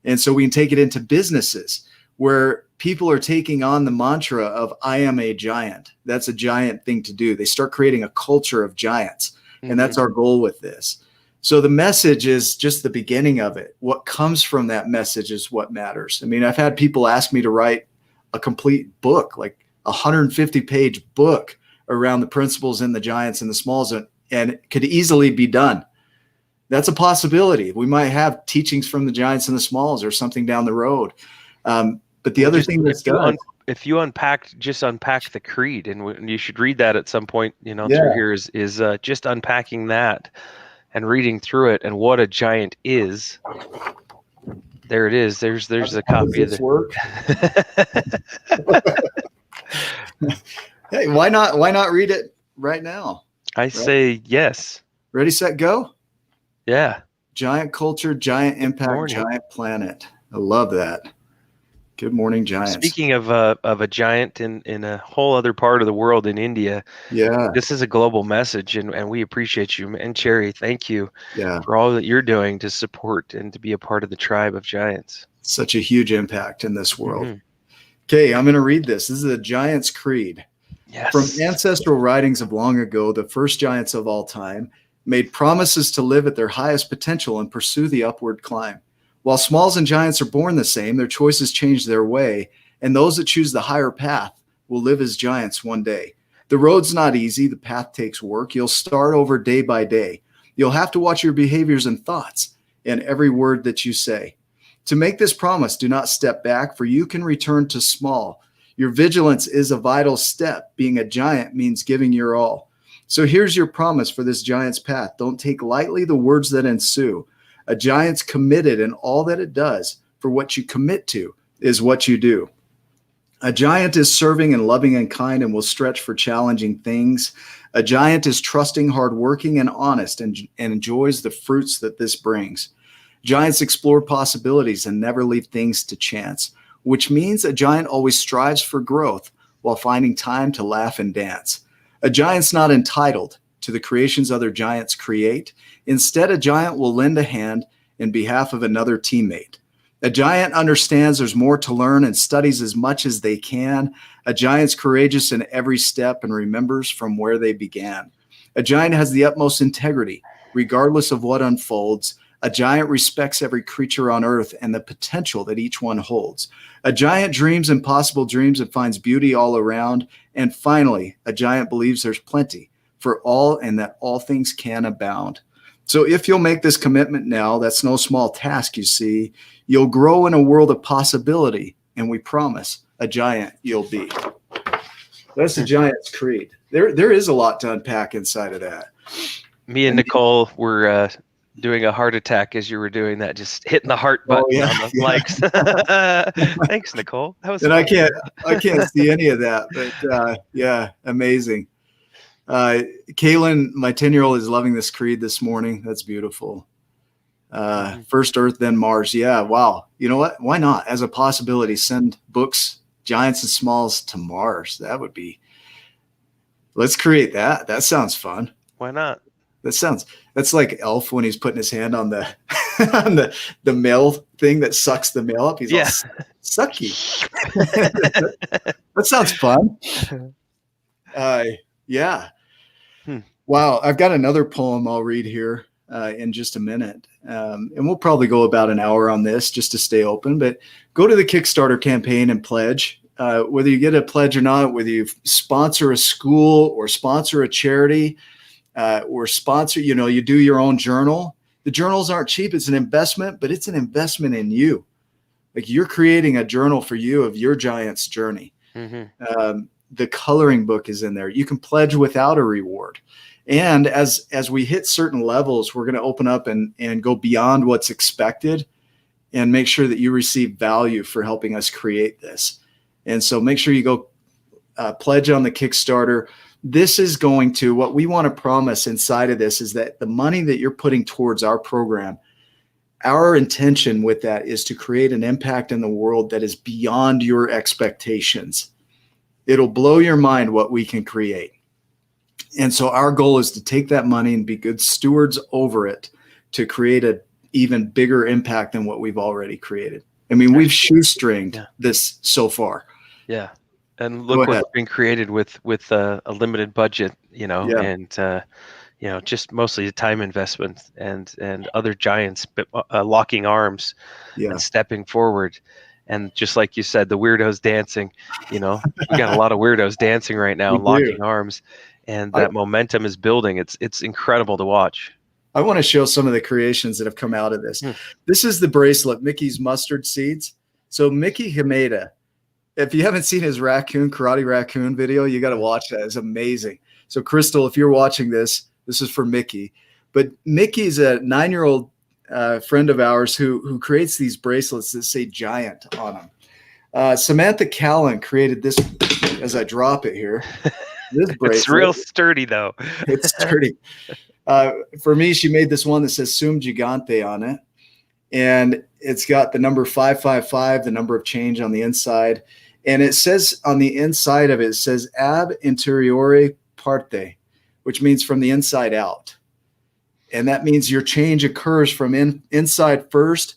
B: And so we can take it into businesses where people are taking on the mantra of "I am a giant." That's a giant thing to do. They start creating a culture of giants. And that's our goal with this. So the message is just the beginning of it. What comes from that message is what matters. I mean, I've had people ask me to write a complete book, like a 150-page book around the principles in the Giants and the Smalls, and it could easily be done. That's a possibility. We might have teachings from the Giants and the Smalls or something down the road. But the other thing that's done,
A: if you unpack the creed, and you should read that at some point, through here, is just unpacking that and reading through it and what a giant is. There it is. There's a copy of
B: this work. Hey, why not read it right now?
A: I say yes.
B: Ready, set, go.
A: Yeah.
B: Giant culture, giant impact, giant planet. I love that. Good morning, Giants.
A: Speaking of a giant in a whole other part of the world, in India, this is a global message, and we appreciate you. And Cherry, thank you for all that you're doing to support and to be a part of the tribe of giants.
B: Such a huge impact in this world. Okay, I'm going to read this. This is a Giants Creed.
A: Yes.
B: From ancestral writings of long ago, the first giants of all time made promises to live at their highest potential and pursue the upward climb. While Smalls and Giants are born the same, their choices change their way, and those that choose the higher path will live as giants one day. The road's not easy. The path takes work. You'll start over day by day. You'll have to watch your behaviors and thoughts and every word that you say. To make this promise, do not step back, for you can return to small. Your vigilance is a vital step. Being a giant means giving your all. So here's your promise for this giant's path. Don't take lightly the words that ensue. A giant's committed in all that it does, for what you commit to is what you do. A giant is serving and loving and kind and will stretch for challenging things. A giant is trusting, hardworking, and honest and enjoys the fruits that this brings. Giants explore possibilities and never leave things to chance, which means a giant always strives for growth while finding time to laugh and dance. A giant's not entitled to the creations other giants create. Instead, a giant will lend a hand in behalf of another teammate. A giant understands there's more to learn and studies as much as they can. A giant's courageous in every step and remembers from where they began. A giant has the utmost integrity, regardless of what unfolds. A giant respects every creature on earth and the potential that each one holds. A giant dreams impossible dreams and finds beauty all around. And finally, a giant believes there's plenty for all and that all things can abound. So if you'll make this commitment now, that's no small task, you see, you'll grow in a world of possibility, and we promise a giant you'll be. That's the Giants Creed. There is a lot to unpack inside of that.
A: Me and Nicole were doing a heart attack as you were doing that, just hitting the heart button on the likes. Thanks, Nicole. That was
B: and
A: fun.
B: I can't see any of that, but yeah, amazing. Kaylin, my 10-year-old, is loving this creed this morning. That's beautiful. First Earth, then Mars. Yeah. Wow. You know what? Why not? As a possibility, send books, giants and smalls, to Mars. That would be, let's create that. That sounds fun.
A: Why not?
B: That's like Elf when he's putting his hand on the on the mail thing that sucks the mail up. He's all sucky. That sounds fun. Yeah. Wow. I've got another poem I'll read here in just a minute. And we'll probably go about an hour on this just to stay open, but go to the Kickstarter campaign and pledge. Whether you get a pledge or not, whether you sponsor a school or sponsor a charity, or sponsor, you do your own journal. The journals aren't cheap. It's an investment, but it's an investment in you. Like, you're creating a journal for you of your giant's journey. The coloring book is in there. You can pledge without a reward. And as we hit certain levels, we're going to open up and go beyond what's expected and make sure that you receive value for helping us create this. And so make sure you go pledge on the Kickstarter. This is going to, what we want to promise inside of this is that the money that you're putting towards our program, our intention with that is to create an impact in the world that is beyond your expectations. It'll blow your mind what we can create. And so our goal is to take that money and be good stewards over it to create an even bigger impact than what we've already created. I mean, we've shoestringed this so far.
A: Yeah. And look what's been created with a limited budget, and just mostly the time investment and other giants locking arms and stepping forward. And just like you said, the weirdos dancing, we got a lot of weirdos dancing right now, locking arms, and that momentum is building. It's incredible to watch.
B: I want to show some of the creations that have come out of this. This is the bracelet, Mickey's mustard seeds. So Mickey Hameda, if you haven't seen his karate raccoon video, you got to watch that. It's amazing. So Crystal, if you're watching this is for Mickey. But Mickey's a 9-year-old friend of ours who creates these bracelets that say giant on them. Samantha Callan created this, as I drop it here. This bracelet.
A: It's real sturdy, though.
B: It's sturdy. For me, she made this one that says Sum Gigante on it. And it's got the number 555, the number of change on the inside. And it says on the inside of it, it says ab interiore parte, which means from the inside out. And that means your change occurs from inside first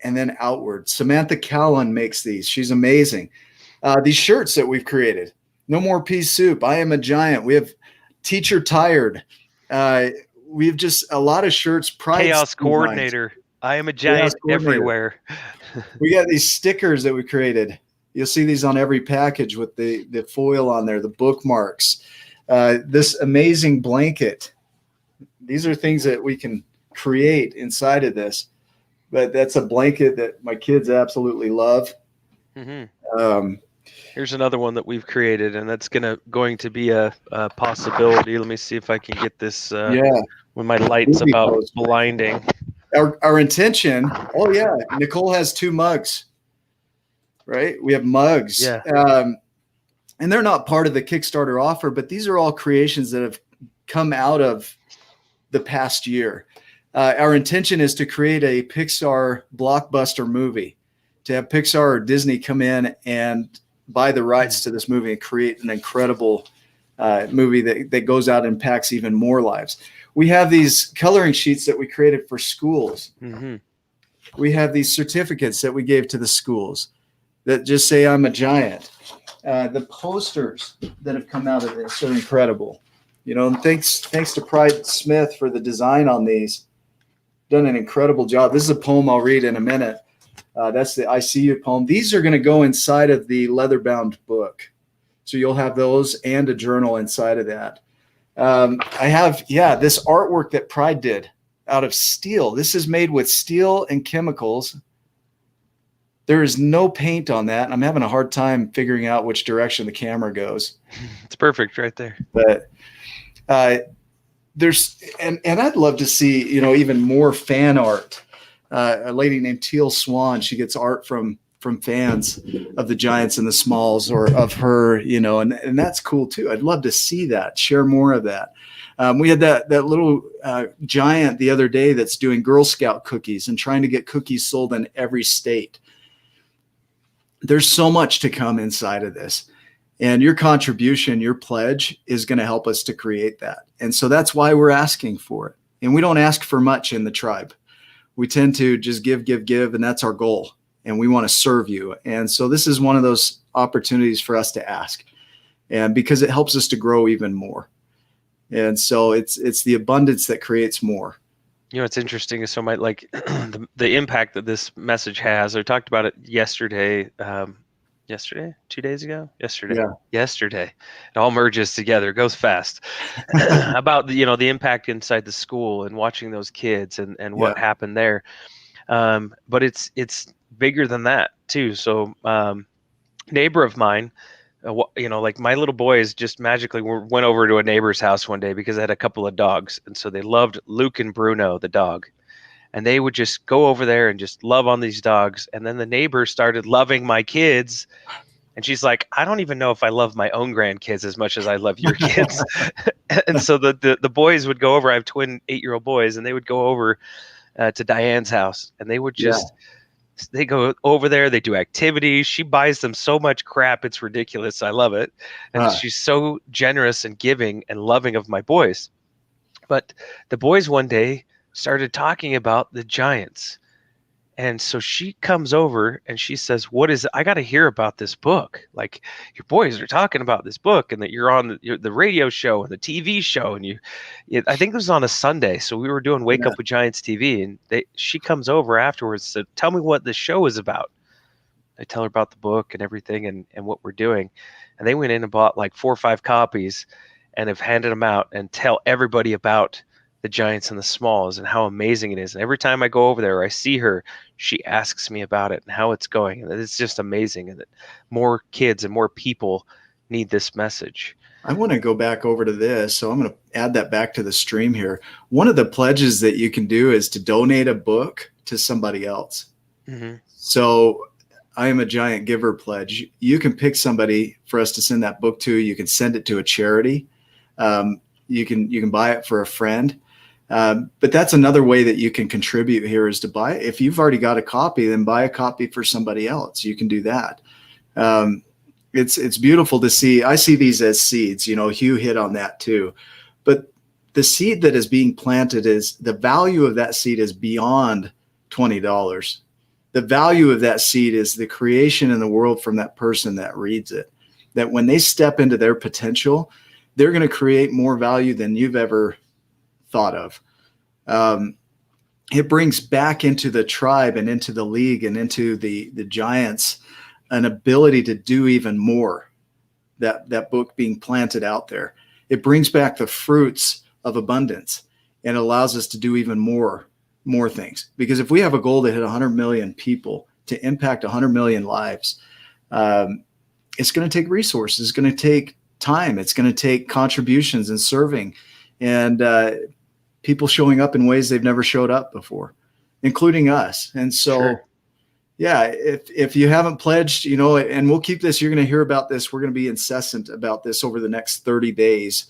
B: and then outward. Samantha Callan makes these. She's amazing. These shirts that we've created. No more pea soup. I am a giant. We have teacher tired. We have just a lot of shirts.
A: Chaos coordinator. I am a giant everywhere.
B: We got these stickers that we created. You'll see these on every package with the foil on there, the bookmarks. This amazing blanket. These are things that we can create inside of this. But that's a blanket that my kids absolutely love.
A: Here's another one that we've created, and that's going to be a possibility. Let me see if I can get this when my light's about blinding.
B: Our intention, Nicole has 2 mugs, right? We have mugs. And they're not part of the Kickstarter offer, but these are all creations that have come out of the past year. Our intention is to create a Pixar blockbuster movie, to have Pixar or Disney come in and buy the rights to this movie and create an incredible movie that goes out and impacts even more lives. We have these coloring sheets that we created for schools. We have these certificates that we gave to the schools that just say I'm a giant. The posters that have come out of this are incredible. And thanks to Pride Smith for the design on these. Done an incredible job. This is a poem I'll read in a minute. That's the I See You poem. These are going to go inside of the leather-bound book. So you'll have those and a journal inside of that. I have, this artwork that Pride did out of steel. This is made with steel and chemicals. There is no paint on that. I'm having a hard time figuring out which direction the camera goes.
A: It's perfect right there.
B: But there's, and I'd love to see, even more fan art. A lady named Teal Swan, she gets art from from fans of the Giants and the Smalls or of her, and that's cool too. I'd love to see that, share more of that. We had that little giant the other day that's doing Girl Scout cookies and trying to get cookies sold in every state. There's so much to come inside of this. And your contribution, your pledge is going to help us to create that. And so that's why we're asking for it. And we don't ask for much in the tribe. We tend to just give, and that's our goal. And we want to serve you. And so this is one of those opportunities for us to ask, and because it helps us to grow even more. And so it's the abundance that creates more.
A: It's interesting is so much like the impact that this message has. I talked about it yesterday, 2 days ago, yesterday. It all merges together, it goes fast. About the impact inside the school and watching those kids and what happened there. But it's bigger than that too. So neighbor of mine, like my little boys just magically went over to a neighbor's house one day because they had a couple of dogs. And so they loved Luke and Bruno, the dog. And they would just go over there and just love on these dogs. And then the neighbor started loving my kids. And she's like, I don't even know if I love my own grandkids as much as I love your kids. And so the boys would go over. I have twin 8-year-old boys, and they would go over to Diane's house, and they would just they go over there. They do activities. She buys them so much crap. It's ridiculous. I love it. And she's so generous and giving and loving of my boys. But the boys one day started talking about the Giants. And so she comes over and she says, what is it? I got to hear about this book. Like, your boys are talking about this book, and that you're on the radio show and the TV show. And I think it was on a Sunday. So we were doing Wake Up with Giants TV, and she comes over afterwards and said, tell me what the show is about. I tell her about the book and everything and what we're doing. And they went in and bought like 4 or 5 copies and have handed them out and tell everybody about the Giants and the Smalls and how amazing it is. And every time I go over there or I see her, she asks me about it and how it's going. And it's just amazing. And that more kids and more people need this message.
B: I want to go back over to this. So I'm going to add that back to the stream here. One of the pledges that you can do is to donate a book to somebody else. Mm-hmm. So I am a Giant Giver pledge. You can pick somebody for us to send that book to. You can send it to a charity. You can buy it for a friend. But that's another way that you can contribute here, is to buy it. If you've already got a copy, then buy a copy for somebody else. You can do that. It's beautiful to see. I see these as seeds. Hugh hit on that too. But the seed that is being planted, is the value of that seed is beyond $20. The value of that seed is the creation in the world from that person that reads it. That when they step into their potential, they're going to create more value than you've ever thought of. It brings back into the tribe and into the league and into the Giants an ability to do even more. That book being planted out there, it brings back the fruits of abundance and allows us to do even more things. Because if we have a goal to hit 100 million people, to impact 100 million lives, it's going to take resources. It's going to take time. It's going to take contributions and serving, and people showing up in ways they've never showed up before, including us. And so, if you haven't pledged, and we'll keep this, you're going to hear about this. We're going to be incessant about this over the next 30 days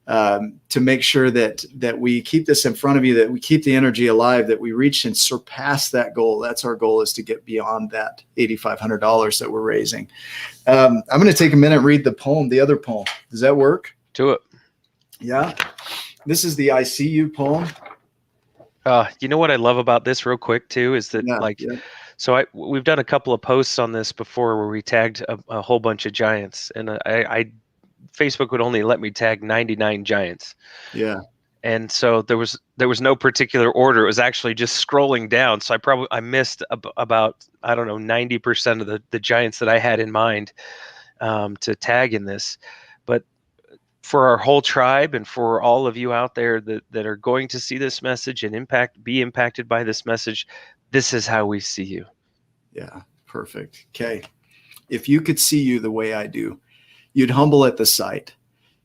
B: to make sure that we keep this in front of you, that we keep the energy alive, that we reach and surpass that goal. That's our goal, is to get beyond that $8,500 that we're raising. I'm going to take a minute and read the other poem. Does that work?
A: Do it.
B: Yeah. This is the I See You poem.
A: You know what I love about this real quick too, is that so we've done a couple of posts on this before where we tagged a whole bunch of Giants, and I Facebook would only let me tag 99 Giants. Yeah. And so there was no particular order. It was actually just scrolling down. So I missed about, 90% of the Giants that I had in mind to tag in this. But for our whole tribe and for all of you out there that are going to see this message and be impacted by this message, this is how we see you.
B: Yeah, perfect. Okay. If you could see you the way I do, you'd humble at the sight.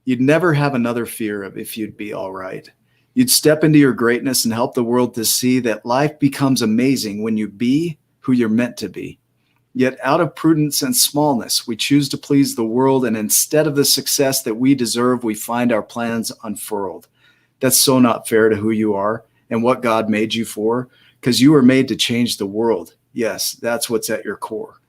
B: You'd never have another fear of if you'd be all right. You'd step into your greatness and help the world to see that life becomes amazing when you be who you're meant to be. Yet out of prudence and smallness, we choose to please the world, and instead of the success that we deserve, we find our plans unfurled. That's so not fair to who you are and what God made you for, because you were made to change the world. Yes, that's what's at your core.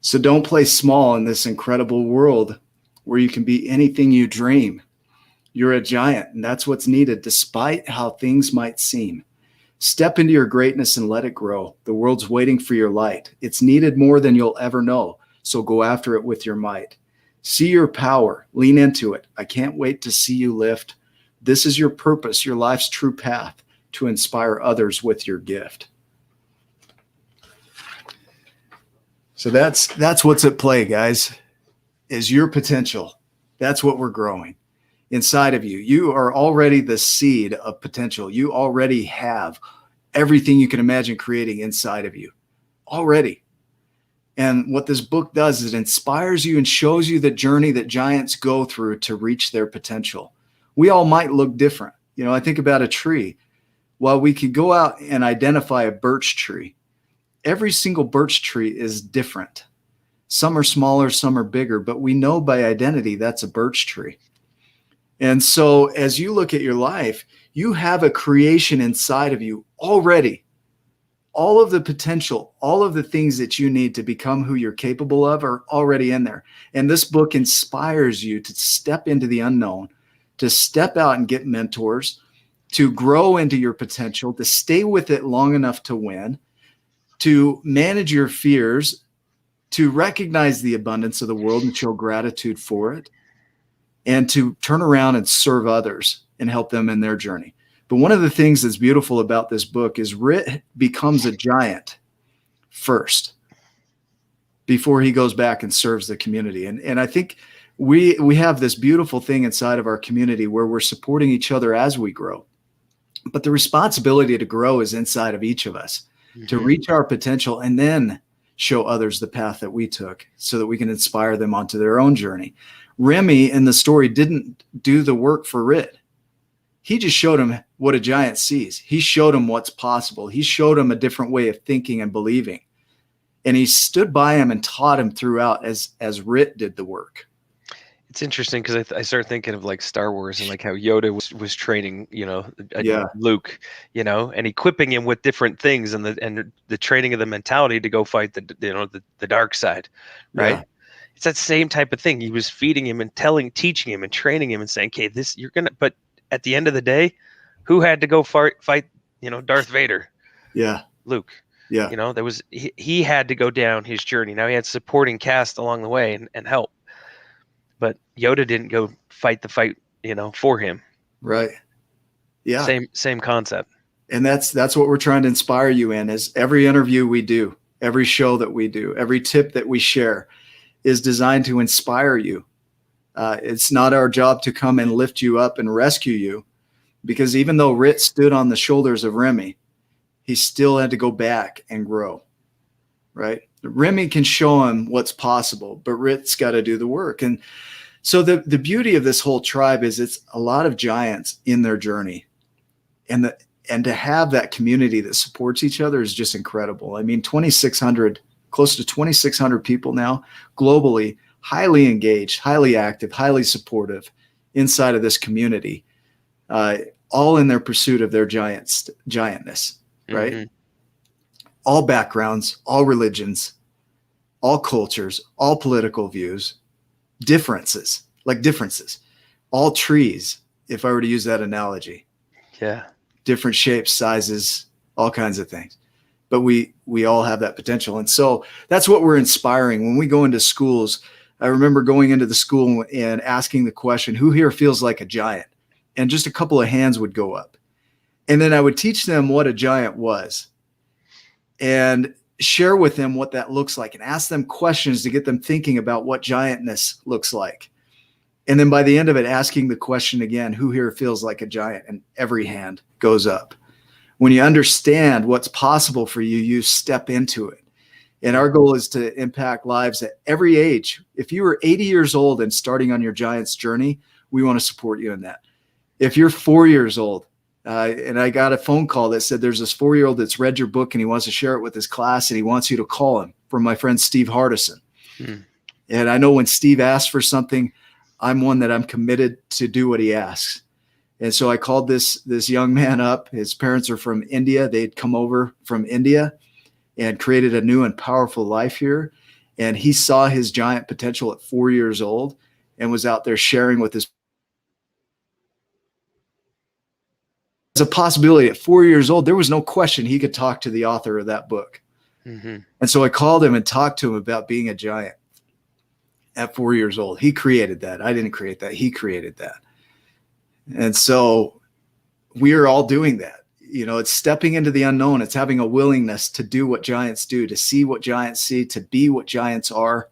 B: So don't play small in this incredible world where you can be anything you dream. You're a giant, and that's what's needed, despite how things might seem. Step into your greatness and let it grow. The world's waiting for your light. It's needed more than you'll ever know, so go after it with your might. See your power. Lean into it. I can't wait to see you lift. This is your purpose, your life's true path, to inspire others with your gift. So that's what's at play, guys, is your potential. That's what we're growing inside of you. You are already the seed of potential. You already have everything you can imagine creating inside of you already. And what this book does is it inspires you and shows you the journey that giants go through to reach their potential. We all might look different. You know, I think about a tree. While we could go out and identify a birch tree, every single birch tree is different. Some are smaller, some are bigger, but we know by identity that's a birch tree. And so as you look at your life, you have a creation inside of you already. All of the potential, all of the things that you need to become who you're capable of are already in there. And this book inspires you to step into the unknown, to step out and get mentors, to grow into your potential, to stay with it long enough to win, to manage your fears, to recognize the abundance of the world and show gratitude for it, and to turn around and serve others and help them in their journey. But one of the things that's beautiful about this book is Rit becomes a giant first before he goes back and serves the community. And I think we have this beautiful thing inside of our community where we're supporting each other as we grow. But the responsibility to grow is inside of each of us, to reach our potential and then show others the path that we took so that we can inspire them onto their own journey. Remy in the story didn't do the work for Rit. He just showed him what a giant sees. He showed him what's possible. He showed him a different way of thinking and believing. And he stood by him and taught him throughout as Rit did the work.
A: It's interesting because I started thinking of like Star Wars and like how Yoda was training, Luke, and equipping him with different things and the training of the mentality to go fight the dark side, right? Yeah. It's that same type of thing. He was feeding him and teaching him and training him and saying, "Okay, this you're gonna." But at the end of the day, who had to go fight? Darth Vader.
B: Yeah,
A: Luke.
B: Yeah,
A: there was he had to go down his journey. Now he had supporting cast along the way and help. But Yoda didn't go fight the fight, for him.
B: Right. Yeah.
A: Same concept.
B: And that's what we're trying to inspire you in is every interview we do, every show that we do, every tip that we share is designed to inspire you. It's not our job to come and lift you up and rescue you, because even though Rit stood on the shoulders of Remy, he still had to go back and grow, right? Remy can show him what's possible, but Rit's got to do the work. And so the beauty of this whole tribe is it's a lot of giants in their journey. And to have that community that supports each other is just incredible. I mean, 2,600, close to 2,600 people now globally, highly engaged, highly active, highly supportive inside of this community, all in their pursuit of their giantness, right? Mm-hmm. All backgrounds, all religions, all cultures, all political views, differences, all trees, if I were to use that analogy.
A: Yeah.
B: Different shapes, sizes, all kinds of things. But we all have that potential. And so that's what we're inspiring. When we go into schools, I remember going into the school and asking the question, who here feels like a giant? And just a couple of hands would go up. And then I would teach them what a giant was and share with them what that looks like and ask them questions to get them thinking about what giantness looks like. And then by the end of it, asking the question again, who here feels like a giant? And every hand goes up. When you understand what's possible for you, you step into it. And our goal is to impact lives at every age. If you were 80 years old and starting on your giant's journey, we want to support you in that. If you're 4 years old And I got a phone call that said there's this 4-year-old that's read your book and he wants to share it with his class and he wants you to call him, from my friend Steve Hardison. And I know when Steve asks for something, I'm one that I'm committed to do what he asks. And so I called this young man up. His parents are from India. They'd come over from India and created a new and powerful life here. And he saw his giant potential at 4 years old and was out there sharing with his. As a possibility at 4 years old, there was no question he could talk to the author of that book. And so I called him and talked to him about being a giant at 4 years old. He created that. I didn't create that. He created that. And so we are all doing that. You know, it's stepping into the unknown. It's having a willingness to do what giants do, to see what giants see, to be what giants are,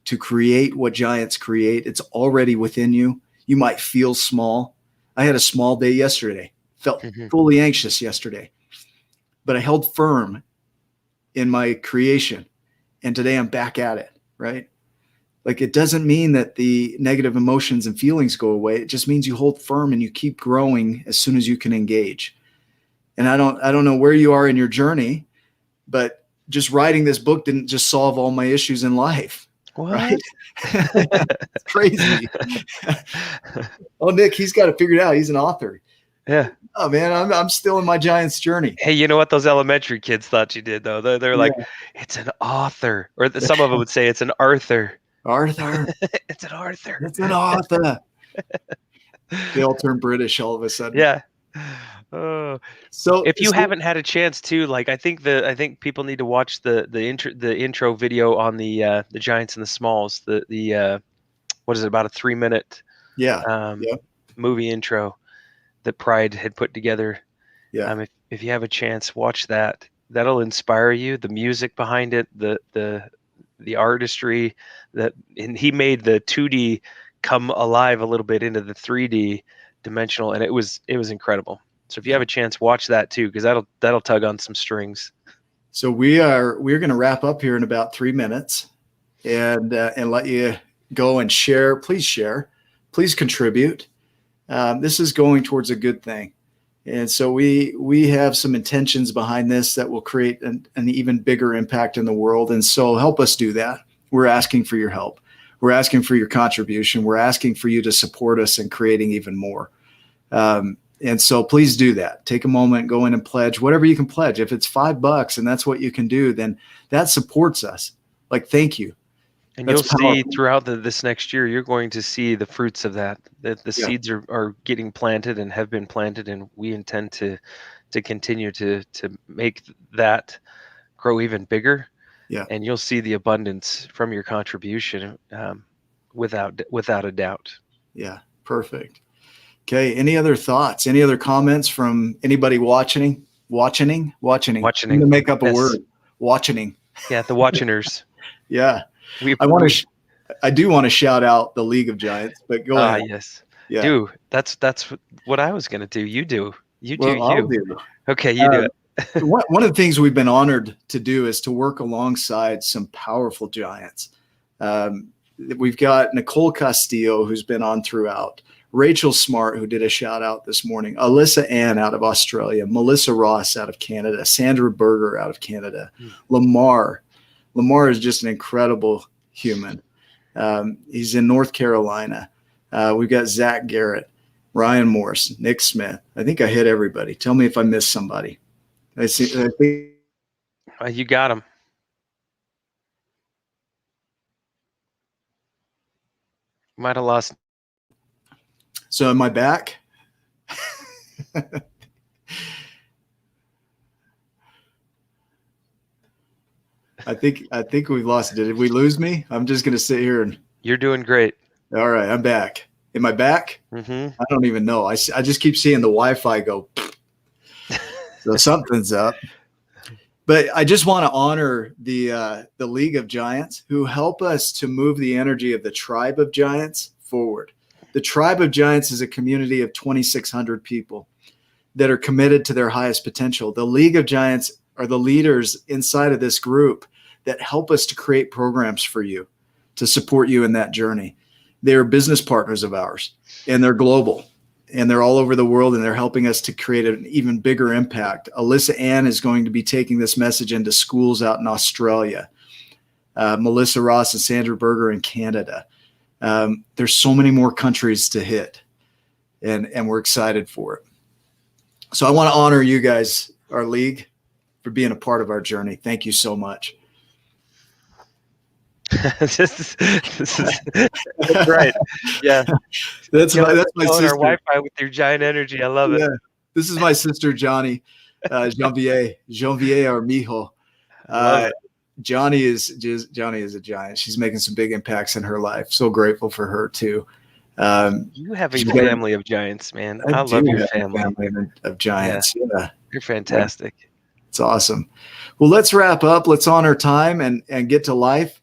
B: to create what giants create. It's already within you. You might feel small. I had a small day yesterday, felt fully anxious yesterday, but I held firm in my creation. And today I'm back at it, right? Like, it doesn't mean that the negative emotions and feelings go away. It just means you hold firm and you keep growing as soon as you can engage. And I don't know where you are in your journey, but just writing this book didn't just solve all my issues in life.
A: What?
B: Right? It's crazy. Oh, Nick, he's got to figure it out. He's an author.
A: Yeah.
B: Oh man, I'm still in my giant's journey.
A: Hey, you know what those elementary kids thought you did though? They're like, it's an author, or some of them would say it's an Arthur.
B: Arthur.
A: It's an Arthur.
B: It's an author. They all turn British all of a sudden.
A: Yeah.
B: So
A: if you haven't had a chance to, like, I think people need to watch the intro video on the Giants and the Smalls. The what is it, about a 3-minute movie intro that Pride had put together. Yeah. If you have a chance, watch that. That'll inspire you. The music behind it, the artistry, and he made the 2D come alive a little bit into the 3D dimensional, and it was incredible. So if you have a chance, watch that too, because that'll tug on some strings. So we're going to wrap up here in about 3 minutes, and let you go and share. Please contribute. This is going towards a good thing. And so we have some intentions behind this that will create an even bigger impact in the world. And so help us do that. We're asking for your help. We're asking for your contribution. We're asking for you to support us in creating even more. And so please do that. Take a moment, go in and pledge whatever you can pledge. If it's $5 and that's what you can do, then that supports us. Like, thank you. And you'll see throughout this next year, you're going to see the fruits of that. The seeds are getting planted and have been planted, and we intend to continue to make that grow even bigger. Yeah. And you'll see the abundance from your contribution without a doubt. Yeah. Perfect. Okay. Any other thoughts? Any other comments from anybody watching? I'm going to make up a word. Watching. Yeah. The watchingers. Yeah. I do want to shout out the League of Giants, but go ahead. Yes. Yeah. Do. That's what I was going to do. You do. I'll do. Okay. You do it. One of the things we've been honored to do is to work alongside some powerful giants. We've got Nicole Castillo, who's been on throughout, Rachel Smart, who did a shout out this morning, Alyssa Ann out of Australia, Melissa Ross out of Canada, Sandra Berger out of Canada, Lamar is just an incredible human. He's in North Carolina. We've got Zach Garrett, Ryan Morse, Nick Smith. I think I hit everybody. Tell me if I missed somebody. I think you got him. Might have lost. So am I back? I think we've lost it. Did we lose me? I'm just going to sit here and. You're doing great. All right, I'm back. Am I back? Mm-hmm. I don't even know. I just keep seeing the Wi-Fi go. So something's up. But I just want to honor the League of Giants, who help us to move the energy of the Tribe of Giants forward. The Tribe of Giants is a community of 2,600 people that are committed to their highest potential. The League of Giants are the leaders inside of this group that help us to create programs for you, to support you in that journey. They're business partners of ours, and they're global.
B: and they're all over the world, and they're helping us to create an even bigger impact. Alyssa Ann is going to be taking this message into schools out in Australia. Melissa Ross and Sandra Berger in Canada. There's so many more countries to hit, and we're excited for it. So I want to honor you guys, our league, for being a part of our journey. Thank you so much.
A: This is that's right. Yeah,
B: that's my sister.
A: Our Wi-Fi with your giant energy. I love it.
B: This is my sister Johnny, Janvier Armijo. Johnny is a giant. She's making some big impacts in her life. So grateful for her too.
A: You have a family of giants, man. I love your family
B: of giants. Yeah.
A: You're fantastic.
B: It's awesome. Well, let's wrap up. Let's honor time and get to life.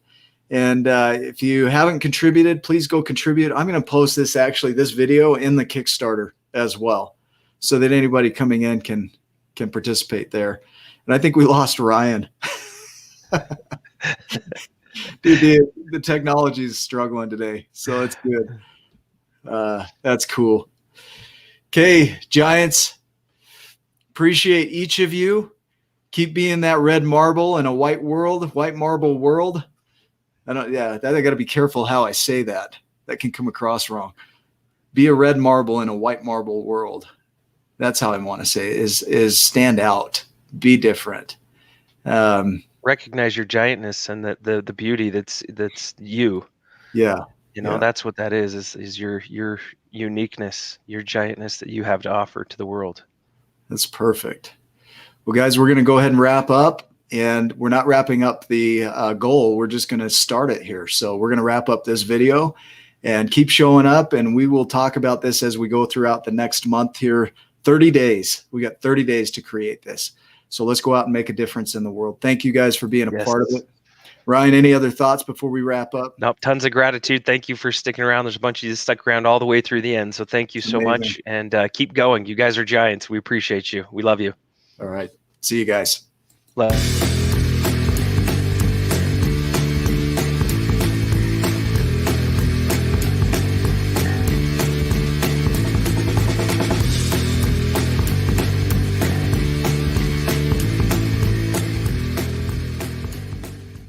B: And if you haven't contributed, please go contribute. I'm going to post this video in the Kickstarter as well, so that anybody coming in can participate there. And I think we lost Ryan. Dude, the technology is struggling today, so it's good. That's cool. Okay, Giants, appreciate each of you. Keep being that red marble in a white marble world. I got to be careful how I say that. That can come across wrong. Be a red marble in a white marble world. That's how I want to say it, is stand out, be different.
A: Recognize your giantness and the beauty that's you.
B: Yeah.
A: That's what that is your uniqueness, your giantness that you have to offer to the world.
B: That's perfect. Well, guys, we're going to go ahead and wrap up. And we're not wrapping up the goal. We're just going to start it here. So we're going to wrap up this video and keep showing up. And we will talk about this as we go throughout the next month here. 30 days. We got 30 days to create this. So let's go out and make a difference in the world. Thank you guys for being a part of it. Ryan, any other thoughts before we wrap up?
A: Nope. Tons of gratitude. Thank you for sticking around. There's a bunch of you that stuck around all the way through the end. So thank you so much. And keep going. You guys are giants. We appreciate you. We love you.
B: All right. See you guys.
A: Love.